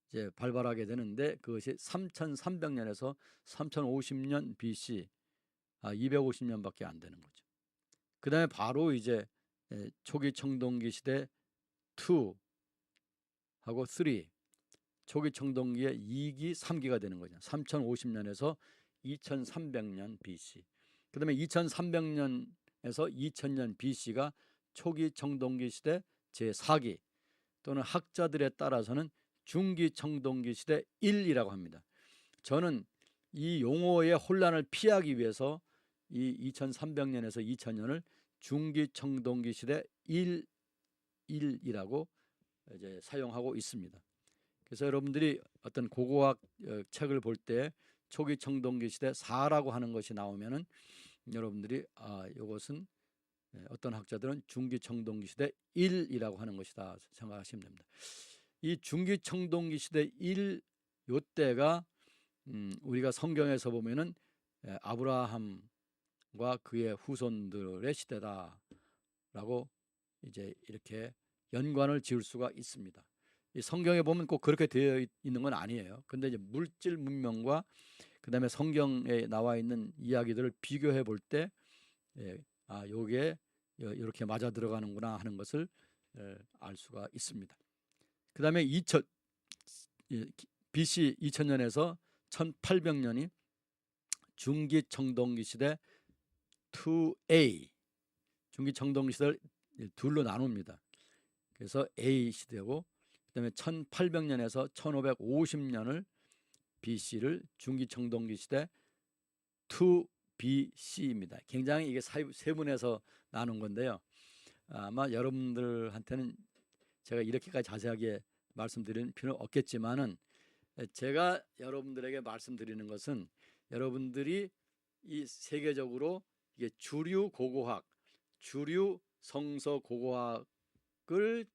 이제 발발하게 되는데 그것이 3300년에서 3050년 BC 250년밖에 안 되는 거죠. 그 다음에 바로 이제 초기 청동기 시대 2하고 3, 초기 청동기의 2기, 3기가 되는 거죠. 3050년에서 2300년 BC. 그 다음에 2300년에서 2000년 BC가 초기 청동기 시대 제4기 또는 학자들에 따라서는 중기 청동기 시대 1이라고 합니다. 저는 이 용어의 혼란을 피하기 위해서 이 2300년에서 2000년을 중기 청동기 시대 1이라고 이제 사용하고 있습니다. 그래서 여러분들이 어떤 고고학 책을 볼 때 초기 청동기 시대 4라고 하는 것이 나오면은 여러분들이 이것은 어떤 학자들은 중기 청동기 시대 1이라고 하는 것이다 생각하시면 됩니다. 이 중기 청동기 시대 1 요때가 우리가 성경에서 보면은 아브라함과 그의 후손들의 시대다라고 이제 이렇게 연관을 지을 수가 있습니다. 이 성경에 보면 꼭 그렇게 되어 있는 건 아니에요. 근데 이제 물질 문명과 그다음에 성경에 나와 있는 이야기들을 비교해 볼 때 요게 이렇게 맞아 들어가는구나 하는 것을 알 수가 있습니다. 그 다음에 BC 2000년에서 1800년이 중기 청동기 시대 2A, 중기 청동기 시대를 둘로 나눕니다. 그래서 A 시대고 그 다음에 1800년에서 1550년을 BC를 중기 청동기 시대 2BC입니다. 굉장히 이게 세분해서 나눈 건데요. 아마 여러분들한테는 제가 이렇게까지 자세하게 말씀드리는 필요는 없겠지만은 제가 여러분들에게 말씀드리는 것은 여러분들이 이 세계적으로 이게 주류 고고학, 주류 성서 고고학을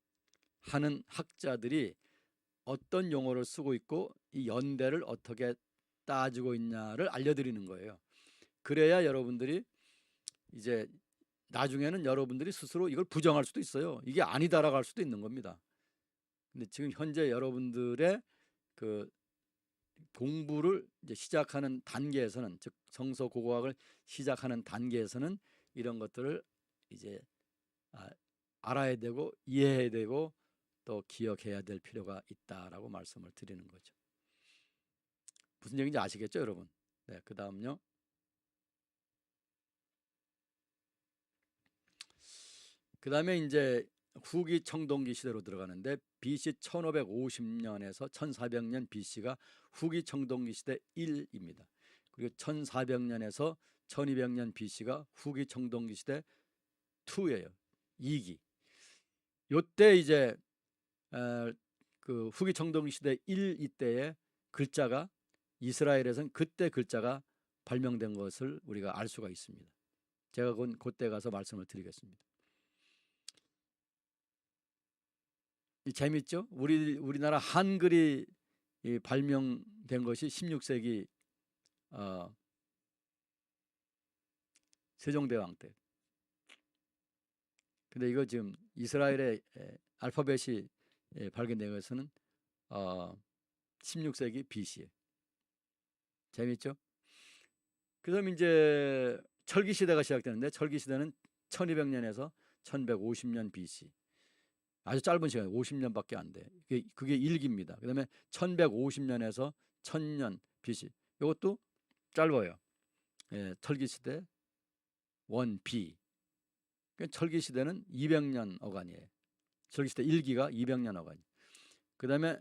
하는 학자들이 어떤 용어를 쓰고 있고 이 연대를 어떻게 따지고 있냐를 알려드리는 거예요. 그래야 여러분들이 이제 나중에는 여러분들이 스스로 이걸 부정할 수도 있어요. 이게 아니다라고 할 수도 있는 겁니다. 근데 지금 현재 여러분들의 그 공부를 이제 시작하는 단계에서는, 즉 성서 고고학을 시작하는 단계에서는 이런 것들을 이제 알아야 되고 이해해야 되고 또 기억해야 될 필요가 있다라고 말씀을 드리는 거죠. 무슨 얘기인지 아시겠죠, 여러분? 네, 그 다음요. 그 다음에 이제 후기 청동기 시대로 들어가는데 BC 1550년에서 1400년 BC가 후기 청동기 시대 1입니다. 그리고 1400년에서 1200년 BC가 후기 청동기 시대 2예요. 2기. 요때 이제 그 후기 청동기 시대 1 이때의 글자가 이스라엘에서는 그때 글자가 발명된 것을 우리가 알 수가 있습니다. 제가 그때 가서 말씀을 드리겠습니다. 재밌죠? 우리나라 한글이 발명된 것이 16세기 세종대왕 때. 근데 이거 지금 이스라엘의 알파벳이 발견된 것은 16세기 BC. 재밌죠? 그다음 이제 철기 시대가 시작되는데 철기 시대는 1200년에서 1150년 BC. 아주 짧은 시간, 50년밖에 안 돼. 그게 1기입니다. 그다음에 1150년에서 1000년 BC. 이것도 짧아요. 철기 시대 1B. 철기 시대는 200년 어간이에요. 철기 시대 1기가 200년 어간. 그다음에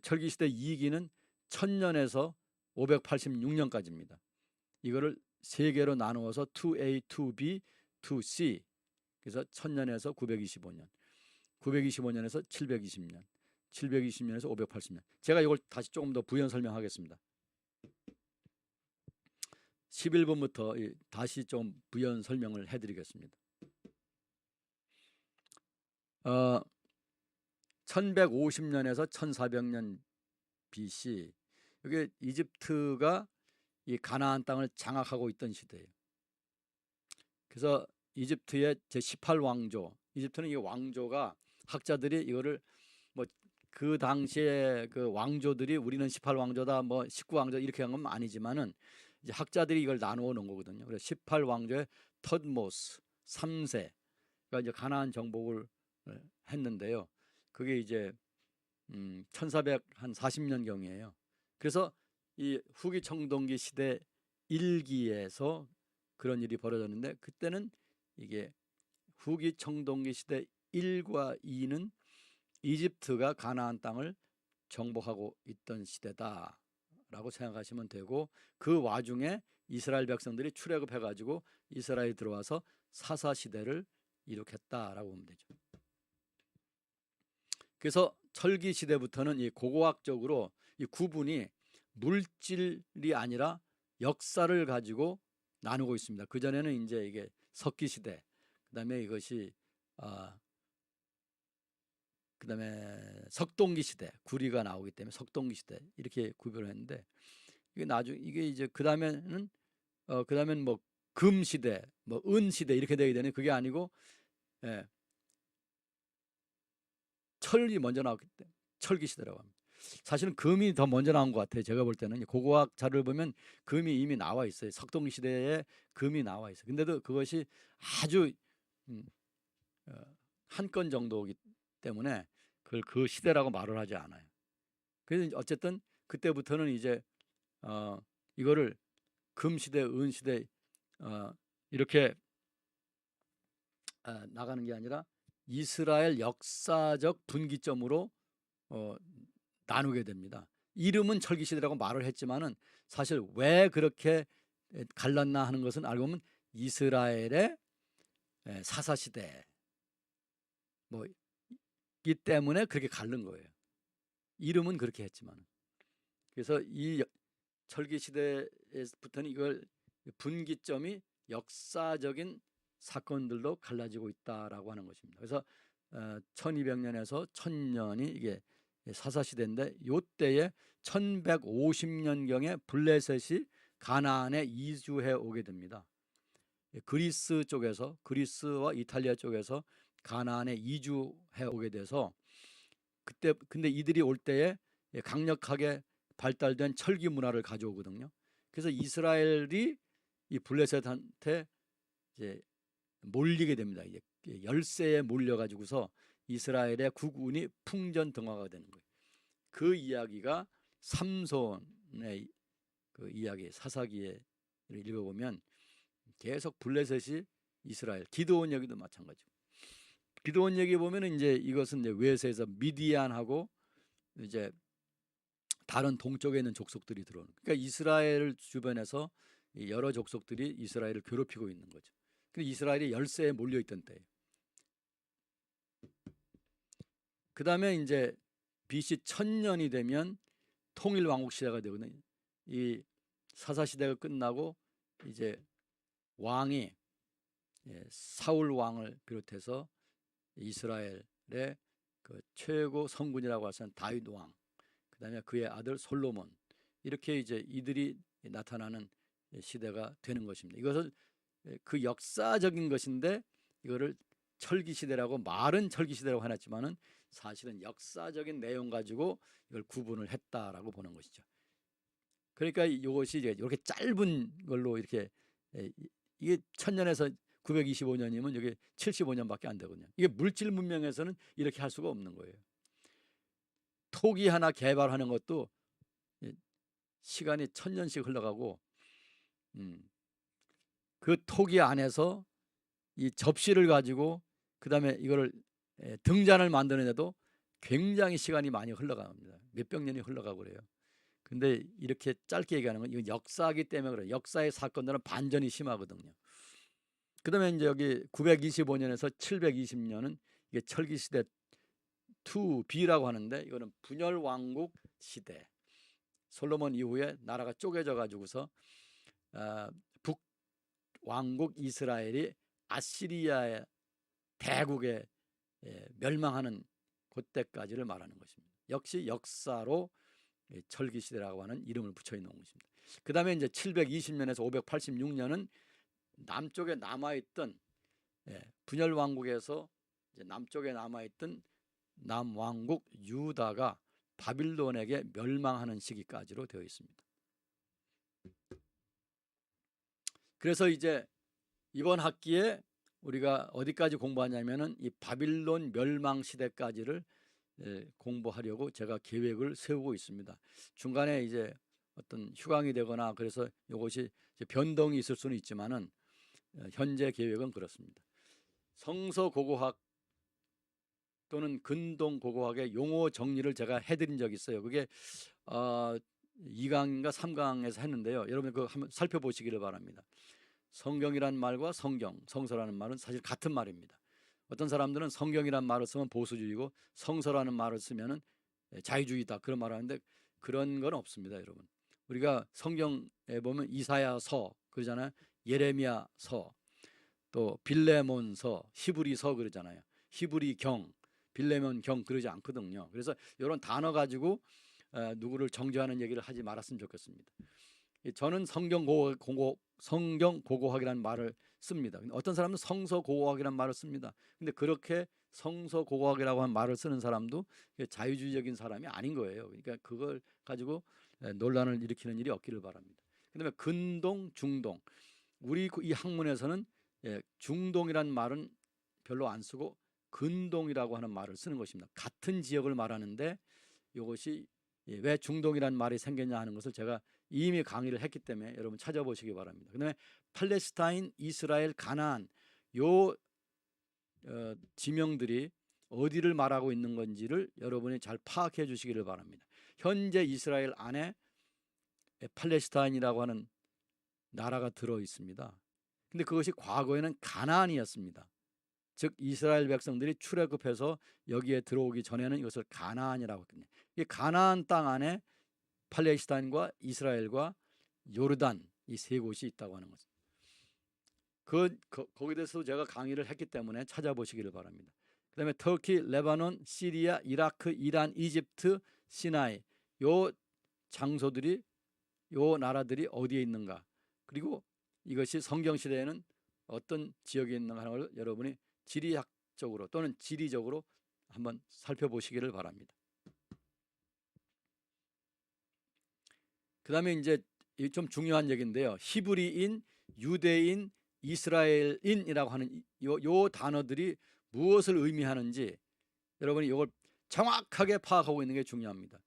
철기 시대 2기는 1000년에서 586년까지입니다. 이거를 세 개로 나누어서 2A, 2B, 2C. 그래서 1000년에서 925년, 925년에서 720년, 720년에서 580년. 제가 이걸 다시 조금 더 부연 설명하겠습니다. 11번부터 다시 좀 부연 설명을 해드리겠습니다. 1150년에서 1400년 BC. 이게 이집트가 이 가나안 땅을 장악하고 있던 시대예요. 그래서 이집트의 제18왕조, 이집트는 이 왕조가 학자들이 이거를 뭐 그 당시에 그 왕조들이 우리는 18왕조다 뭐 19왕조 이렇게 한 건 아니지만은 이제 학자들이 이걸 나누어 놓은 거거든요. 그래서 18왕조의 텄모스 3세가 이제 가나안 정복을 했는데요. 그게 이제 1440년 경이에요. 그래서 이 후기 청동기 시대 1기에서 그런 일이 벌어졌는데, 그때는 이게 후기 청동기 시대 1과 2는 이집트가 가나안 땅을 정복하고 있던 시대다라고 생각하시면 되고, 그 와중에 이스라엘 백성들이 출애굽해 가지고 이스라엘에 들어와서 사사 시대를 이룩했다라고 보면 되죠. 그래서 철기 시대부터는 이 고고학적으로 이 구분이 물질이 아니라 역사를 가지고 나누고 있습니다. 그 전에는 이제 이게 석기 시대, 그다음에 이것이 그다음에 석동기 시대, 구리가 나오기 때문에 석동기 시대 이렇게 구별을 했는데, 이게 나중 이게 이제 그다음에는 그다음엔 뭐 금 시대, 뭐 은 시대 이렇게 되게 되는, 그게 아니고 철이 먼저 나왔기 때문에 철기 시대라고 합니다. 사실은 금이 더 먼저 나온 것 같아요. 제가 볼 때는 고고학 자료를 보면 금이 이미 나와 있어요. 석동기 시대에 금이 나와 있어요. 근데도 그것이 아주 한 건 정도이기 때문에 그걸 그 시대라고 말을 하지 않아요. 그래서 어쨌든 그때부터는 이제 이거를 금 시대, 은 시대 이렇게 나가는 게 아니라 이스라엘 역사적 분기점으로 나누게 됩니다. 이름은 철기 시대라고 말을 했지만은 사실 왜 그렇게 갈랐나 하는 것은 알고 보면 이스라엘의 사사 시대 뭐이 때문에 그렇게 갈른 거예요. 이름은 그렇게 했지만. 그래서 이 철기 시대부터는 이걸 분기점이 역사적인 사건들로 갈라지고 있다라고 하는 것입니다. 그래서 1200년에서 1000년이 이게 사사시대인데, 이때에 1150년경에 블레셋이 가나안에 이주해 오게 됩니다. 그리스 쪽에서, 그리스와 이탈리아 쪽에서 가나안에 이주해 오게 돼서, 그때 근데 이들이 올 때에 강력하게 발달된 철기 문화를 가져오거든요. 그래서 이스라엘이 이 블레셋한테 이제 몰리게 됩니다. 이제 열세에 몰려가지고서 이스라엘의 국운이 풍전등화가 되는 거예요. 그 이야기가 삼손의 그 이야기, 사사기에 읽어보면 계속 블레셋이 이스라엘, 기드온 얘기도 마찬가지고. 기드온 얘기 보면은 이제 이것은 이제 외세에서 미디안하고 이제 다른 동쪽에 있는 족속들이 들어오는. 그러니까 이스라엘 주변에서 여러 족속들이 이스라엘을 괴롭히고 있는 거죠. 근데 이스라엘이 열세에 몰려 있던 때예요. 그 다음에 이제 BC 1000년이 되면 통일 왕국 시대가 되거든요. 이 사사 시대가 끝나고 이제 왕이 사울 왕을 비롯해서 이스라엘의 그 최고 성군이라고 할 수 있는 다윗 왕, 그 다음에 그의 아들 솔로몬, 이렇게 이제 이들이 나타나는 시대가 되는 것입니다. 이것은 그 역사적인 것인데 이거를 철기 시대라고 말은 철기 시대라고 해놨지만은 사실은 역사적인 내용 가지고 이걸 구분을 했다라고 보는 것이죠. 그러니까 이것이 이제 이렇게 짧은 걸로 이렇게 이게 1000년에서 925년이면 이게 75년밖에 안 되거든요. 이게 물질 문명에서는 이렇게 할 수가 없는 거예요. 토기 하나 개발하는 것도 시간이 1000년씩 흘러가고 그 토기 안에서 이 접시를 가지고 그다음에 이거를 등잔을 만드는데도 굉장히 시간이 많이 흘러갑니다. 몇백 년이 흘러가고 그래요. 근데 이렇게 짧게 얘기하는 건 이건 역사이기 때문에 그래요. 역사의 사건들은 반전이 심하거든요. 그다음에 이제 여기 925년에서 720년은 이게 철기 시대 2B라고 하는데 이거는 분열 왕국 시대. 솔로몬 이후에 나라가 쪼개져 가지고서 북 왕국 이스라엘이 아시리아의 대국에 멸망하는 그때까지를 말하는 것입니다. 역시 역사로 철기 시대라고 하는 이름을 붙여 있는 것입니다. 그다음에 이제 720년에서 586년은 남쪽에 남아있던 분열 왕국에서 이제 남쪽에 남아있던 남왕국 유다가 바빌론에게 멸망하는 시기까지로 되어 있습니다. 그래서 이제 이번 학기에 우리가 어디까지 공부하냐면은 이 바빌론 멸망 시대까지를 공부하려고 제가 계획을 세우고 있습니다. 중간에 이제 어떤 휴강이 되거나 그래서 이것이 변동이 있을 수는 있지만은 현재 계획은 그렇습니다. 성서 고고학 또는 근동 고고학의 용어 정리를 제가 해드린 적이 있어요. 그게 2강인가 3강에서 했는데요. 여러분 그거 한번 살펴보시기를 바랍니다. 성경이란 말과 성서라는 말은 사실 같은 말입니다. 어떤 사람들은 성경이란 말을 쓰면 보수주의고 성서라는 말을 쓰면은 자유주의다 그런 말을 하는데 그런 건 없습니다, 여러분. 우리가 성경에 보면 이사야서 그러잖아요. 예레미야서, 또 빌레몬서, 히브리서 그러잖아요. 히브리경, 빌레몬경 그러지 않거든요. 그래서 이런 단어 가지고 누구를 정죄하는 얘기를 하지 말았으면 좋겠습니다. 저는 성경 고고학이라는 말을 씁니다. 어떤 사람은 성서 고고학이라는 말을 씁니다. 근데 그렇게 성서 고고학이라고 하는 말을 쓰는 사람도 자유주의적인 사람이 아닌 거예요. 그러니까 그걸 가지고 논란을 일으키는 일이 없기를 바랍니다. 그다음에 근동, 중동. 우리 이 학문에서는 중동이란 말은 별로 안 쓰고 근동이라고 하는 말을 쓰는 것입니다. 같은 지역을 말하는데 이것이 왜 중동이라는 말이 생겼냐 하는 것을 제가 이미 강의를 했기 때문에 여러분 찾아보시기 바랍니다. 그다음에 팔레스타인, 이스라엘, 가나안 요 지명들이 어디를 말하고 있는 건지를 여러분이 잘 파악해 주시기를 바랍니다. 현재 이스라엘 안에 팔레스타인이라고 하는 나라가 들어 있습니다. 근데 그것이 과거에는 가나안이었습니다. 즉 이스라엘 백성들이 출애굽해서 여기에 들어오기 전에는 이것을 가나안이라고 했거든요. 이 가나안 땅 안에 팔레스타인과 이스라엘과 요르단 이 세 곳이 있다고 하는 거죠. 거기에 대해서 제가 강의를 했기 때문에 찾아보시기를 바랍니다. 그다음에 터키, 레바논, 시리아, 이라크, 이란, 이집트, 시나이 요 장소들이 요 나라들이 어디에 있는가, 그리고 이것이 성경 시대에는 어떤 지역에 있는가 하는 걸 여러분이 지리학적으로 또는 지리적으로 한번 살펴보시기를 바랍니다. 그다음에 이제 좀 중요한 얘기인데요. 히브리인, 유대인, 이스라엘인이라고 하는 요 단어들이 무엇을 의미하는지 여러분이 이걸 정확하게 파악하고 있는 게 중요합니다.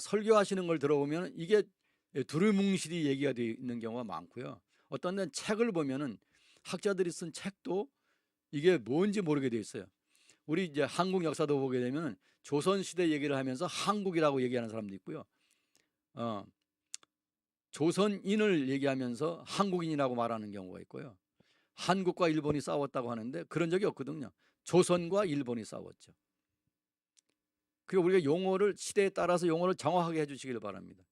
설교하시는 걸 들어보면 이게 두루뭉실이 얘기가 되어 있는 경우가 많고요. 어떤 데는 책을 보면은 학자들이 쓴 책도 이게 뭔지 모르게 되어 있어요. 우리 이제 한국 역사도 보게 되면 조선 시대 얘기를 하면서 한국이라고 얘기하는 사람도 있고요. 조선인을 얘기하면서 한국인이라고 말하는 경우가 있고요. 한국과 일본이 싸웠다고 하는데 그런 적이 없거든요. 조선과 일본이 싸웠죠. 그리고 우리가 용어를 시대에 따라서 용어를 정확하게 해주시길 바랍니다.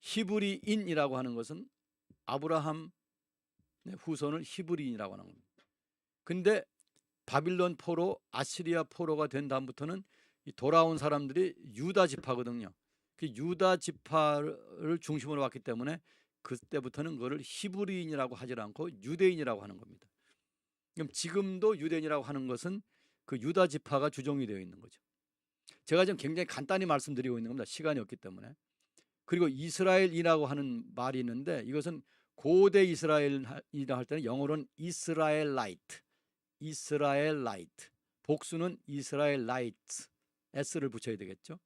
히브리인이라고 하는 것은 아브라함 후손을 히브리인이라고 하는 겁니다. 근데 바빌론 포로, 아시리아 포로가 된 다음부터는 돌아온 사람들이 유다 지파거든요. 그 유다 지파를 중심으로 왔기 때문에 그때부터는 그거를 히브리인이라고 하지 않고 유대인이라고 하는 겁니다. 그럼 지금도 유대인이라고 하는 것은 그 유다 지파가 주종이 되어 있는 거죠. 제가 지금 굉장히 간단히 말씀드리고 있는 겁니다. 시간이 없기 때문에. 그리고 이스라엘이라고 하는 말이 있는데 이것은 고대 이스라엘이라 할 때는 영어로는 이스라엘라이트, 이스라엘라이트. 복수는 이스라엘라이트, s를 붙여야 되겠죠.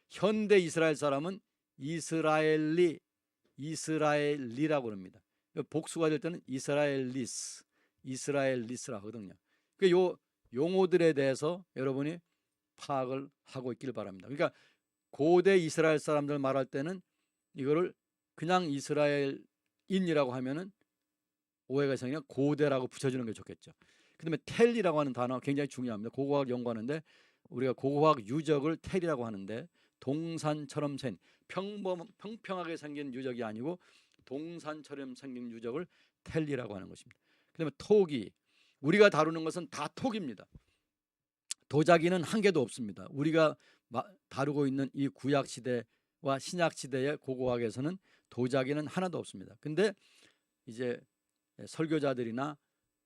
현대 이스라엘 사람은 이스라엘리라고 합니다. 복수가 될 때는 이스라엘리스라고 하거든요. 요 용어들에 대해서 여러분이 파악을 하고 있길 바랍니다. 그러니까 고대 이스라엘 사람들 말할 때는 이거를 그냥 이스라엘인이라고 하면은 오해가 생기면 고대라고 붙여주는 게 좋겠죠. 그다음에 텔이라고 하는 단어 굉장히 중요합니다. 고고학 연구하는데 우리가 고고학 유적을 텔이라고 하는데 동산처럼 평평하게 생긴 유적이 아니고 동산처럼 생긴 유적을 텔이라고 하는 것입니다. 그다음에 토기, 우리가 다루는 것은 다 톡입니다. 도자기는 한 개도 없습니다. 우리가 다루고 있는 이 구약 시대와 신약 시대의 고고학에서는 도자기는 하나도 없습니다. 근데 이제 설교자들이나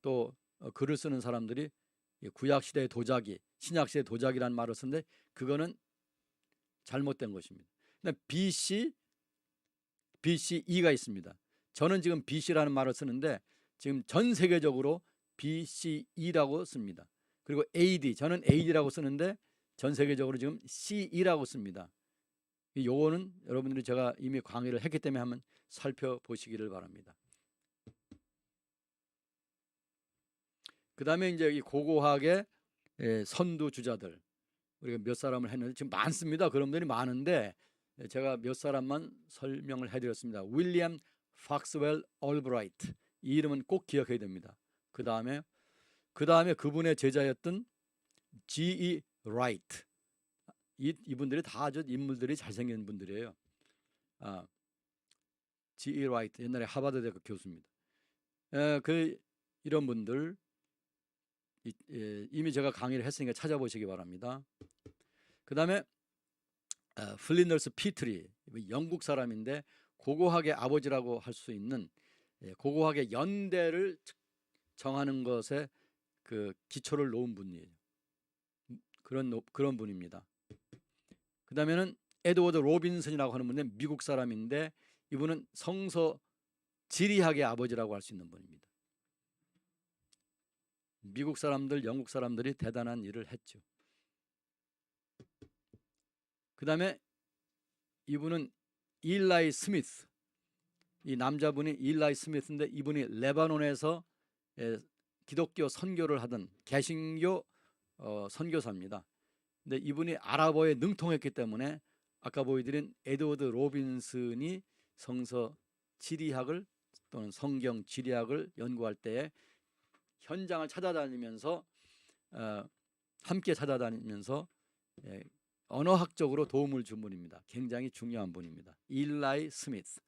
또 글을 쓰는 사람들이 구약 시대의 도자기, 신약 시대의 도자기라는 말을 쓰는데 그거는 잘못된 것입니다. 근데 BCE가 있습니다. 저는 지금 BC라는 말을 쓰는데 지금 전 세계적으로 BCE라고 씁니다. 그리고 AD, 저는 AD라고 쓰는데 전 세계적으로 지금 CE라고 씁니다. 요거는 여러분들이 제가 이미 강의를 했기 때문에 한번 살펴보시기를 바랍니다. 그 다음에 이제 이 고고학의 선두 주자들, 우리가 몇 사람을 했는데 지금 많습니다. 그런 분들이 많은데 제가 몇 사람만 설명을 해드렸습니다. 윌리엄 팍스웰 올브라이트, 이 이름은 꼭 기억해야 됩니다. 그 다음에 그분의 제자였던 G.E. 라이트, 이분들이 다 아주 인물들이 잘생긴 분들이에요. G.E. 라이트, 옛날에 하버드 대학 교수입니다. 이런 분들 이미 제가 강의를 했으니까 찾아보시기 바랍니다. 그 다음에 플린더스 피트리, 영국 사람인데 고고학의 아버지라고 할 수 있는, 고고학의 연대를 정하는 것에 그 기초를 놓은 분이에요. 그런 분입니다. 그 다음에는 에드워드 로빈슨이라고 하는 분은 미국 사람인데 이분은 성서 지리학의 아버지라고 할 수 있는 분입니다. 미국 사람들, 영국 사람들이 대단한 일을 했죠. 그 다음에 이분은 일라이 스미스, 이 남자분이 일라이 스미스인데 이분이 레바논에서 기독교 선교를 하던 개신교 선교사입니다. 근데 이분이 아랍어에 능통했기 때문에 아까 보여드린 에드워드 로빈슨이 성서 지리학을 또는 성경 지리학을 연구할 때에 현장을 찾아다니면서 함께 찾아다니면서 언어학적으로 도움을 준 분입니다. 굉장히 중요한 분입니다. 일라이 스미스,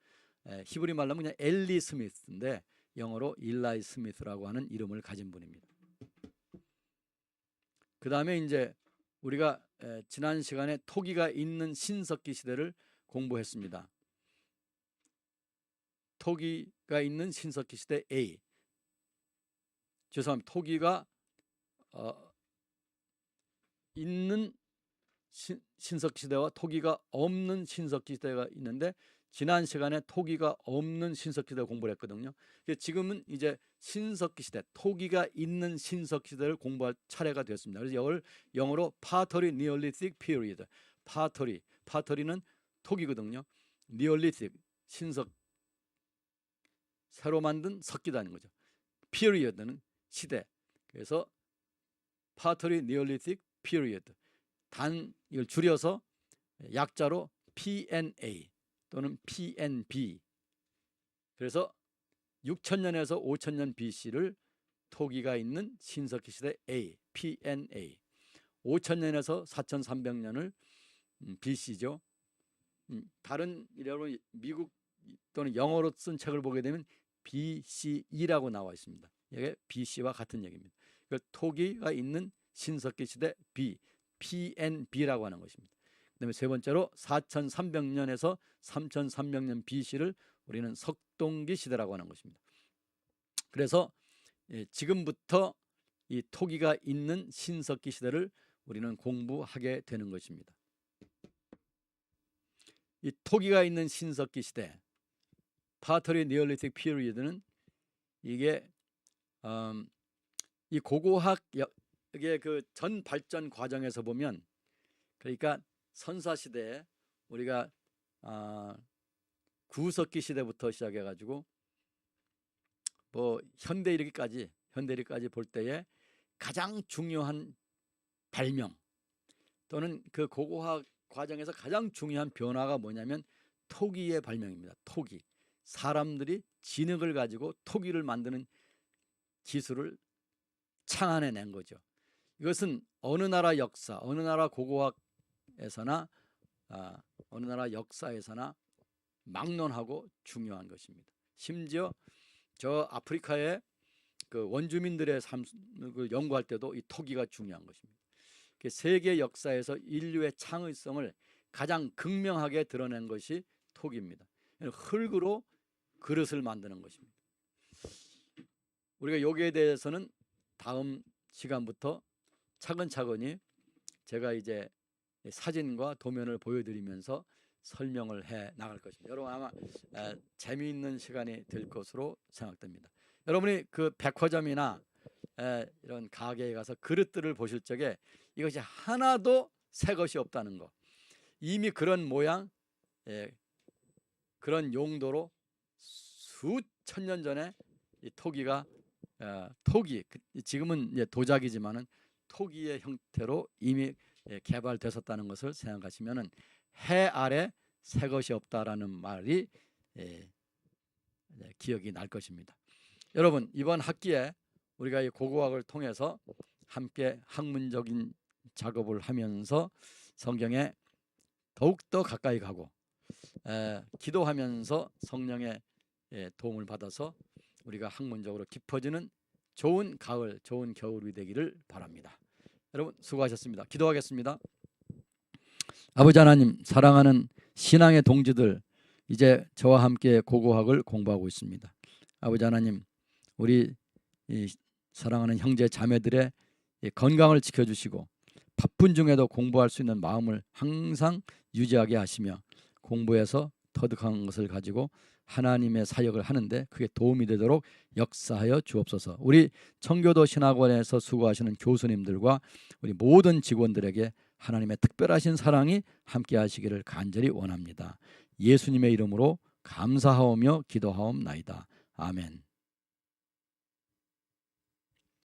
히브리 말로 하면 그냥 엘리 스미스인데 영어로 일라이 스미스라고 하는 이름을 가진 분입니다. 그 다음에 이제 우리가 지난 시간에 토기가 있는 신석기 시대를 공부했습니다. 토기가 있는 신석기 시대 A, 죄송합니다. 토기가 있는 신석기 시대와 토기가 없는 신석기 시대가 있는데 지난 시간에 토기가 없는 신석기 시대 공부를 했거든요. 지금은 이제 신석기 시대, 토기가 있는 신석기 시대를 공부할 차례가 됐습니다. 그래서 이걸 영어로 Pottery Neolithic Period, 파터리는 토기거든요. Neolithic, 신석, 새로 만든 석기다는 거죠. Period는 시대. 그래서 Pottery Neolithic Period, 이걸 줄여서 약자로 PNA 또는 PNB, 그래서 6000년에서 5000년 BC를 토기가 있는 신석기 시대 A, PNA, 5000년에서 4300년을 BC죠. 다른 여러분 미국 또는 영어로 쓴 책을 보게 되면 BCE라고 나와 있습니다. 이게 BC와 같은 얘기입니다. 토기가 있는 신석기 시대 B, PNB라고 하는 것입니다. 그다음에 세 번째로 4300년에서 3300년 BC를 우리는 석동기 시대라고 하는 것입니다. 그래서 지금부터 이 토기가 있는 신석기 시대를 우리는 공부하게 되는 것입니다. 이 토기가 있는 신석기 시대, 파터리 니올리틱 피리어드는 이게 이 고고학의 그 전 발전 과정에서 보면, 그러니까 선사 시대에 우리가 구석기 시대부터 시작해 가지고 뭐 현대 이르기까지 볼 때에 가장 중요한 발명 또는 그 고고학 과정에서 가장 중요한 변화가 뭐냐면 토기의 발명입니다. 토기. 사람들이 진흙을 가지고 토기를 만드는 기술을 창안해낸 거죠. 이것은 어느 나라 역사, 어느 나라 고고학에서나 어느 나라 역사에서나 막론하고 중요한 것입니다. 심지어 저 아프리카의 그 원주민들의 삶을 연구할 때도 이 토기가 중요한 것입니다. 세계 역사에서 인류의 창의성을 가장 극명하게 드러낸 것이 토기입니다. 흙으로 그릇을 만드는 것입니다. 우리가 여기에 대해서는 다음 시간부터 차근차근히 제가 이제 사진과 도면을 보여드리면서 설명을 해 나갈 것입니다. 여러분 아마 재미있는 시간이 될 것으로 생각됩니다. 여러분이 그 백화점이나 이런 가게에 가서 그릇들을 보실 적에 이것이 하나도 새 것이 없다는 거, 이미 그런 모양, 그런 용도로 수천 년 전에 이 토기가 토기, 지금은 이제 도자기지만은 토기의 형태로 이미 개발되었다는 것을 생각하시면은 해 아래 새 것이 없다라는 말이 기억이 날 것입니다. 여러분 이번 학기에 우리가 이 고고학을 통해서 함께 학문적인 작업을 하면서 성경에 더욱더 가까이 가고 기도하면서 성령의 도움을 받아서 우리가 학문적으로 깊어지는 좋은 가을, 좋은 겨울이 되기를 바랍니다. 여러분 수고하셨습니다. 기도하겠습니다. 아버지 하나님, 사랑하는 신앙의 동지들, 이제 저와 함께 고고학을 공부하고 있습니다. 아버지 하나님, 우리 이 사랑하는 형제 자매들의 건강을 지켜주시고 바쁜 중에도 공부할 수 있는 마음을 항상 유지하게 하시며 공부해서 터득한 것을 가지고 하나님의 사역을 하는데 그게 도움이 되도록 역사하여 주옵소서. 우리 청교도 신학원에서 수고하시는 교수님들과 우리 모든 직원들에게 하나님의 특별하신 사랑이 함께 하시기를 간절히 원합니다. 예수님의 이름으로 감사하오며 기도하옵나이다. 아멘.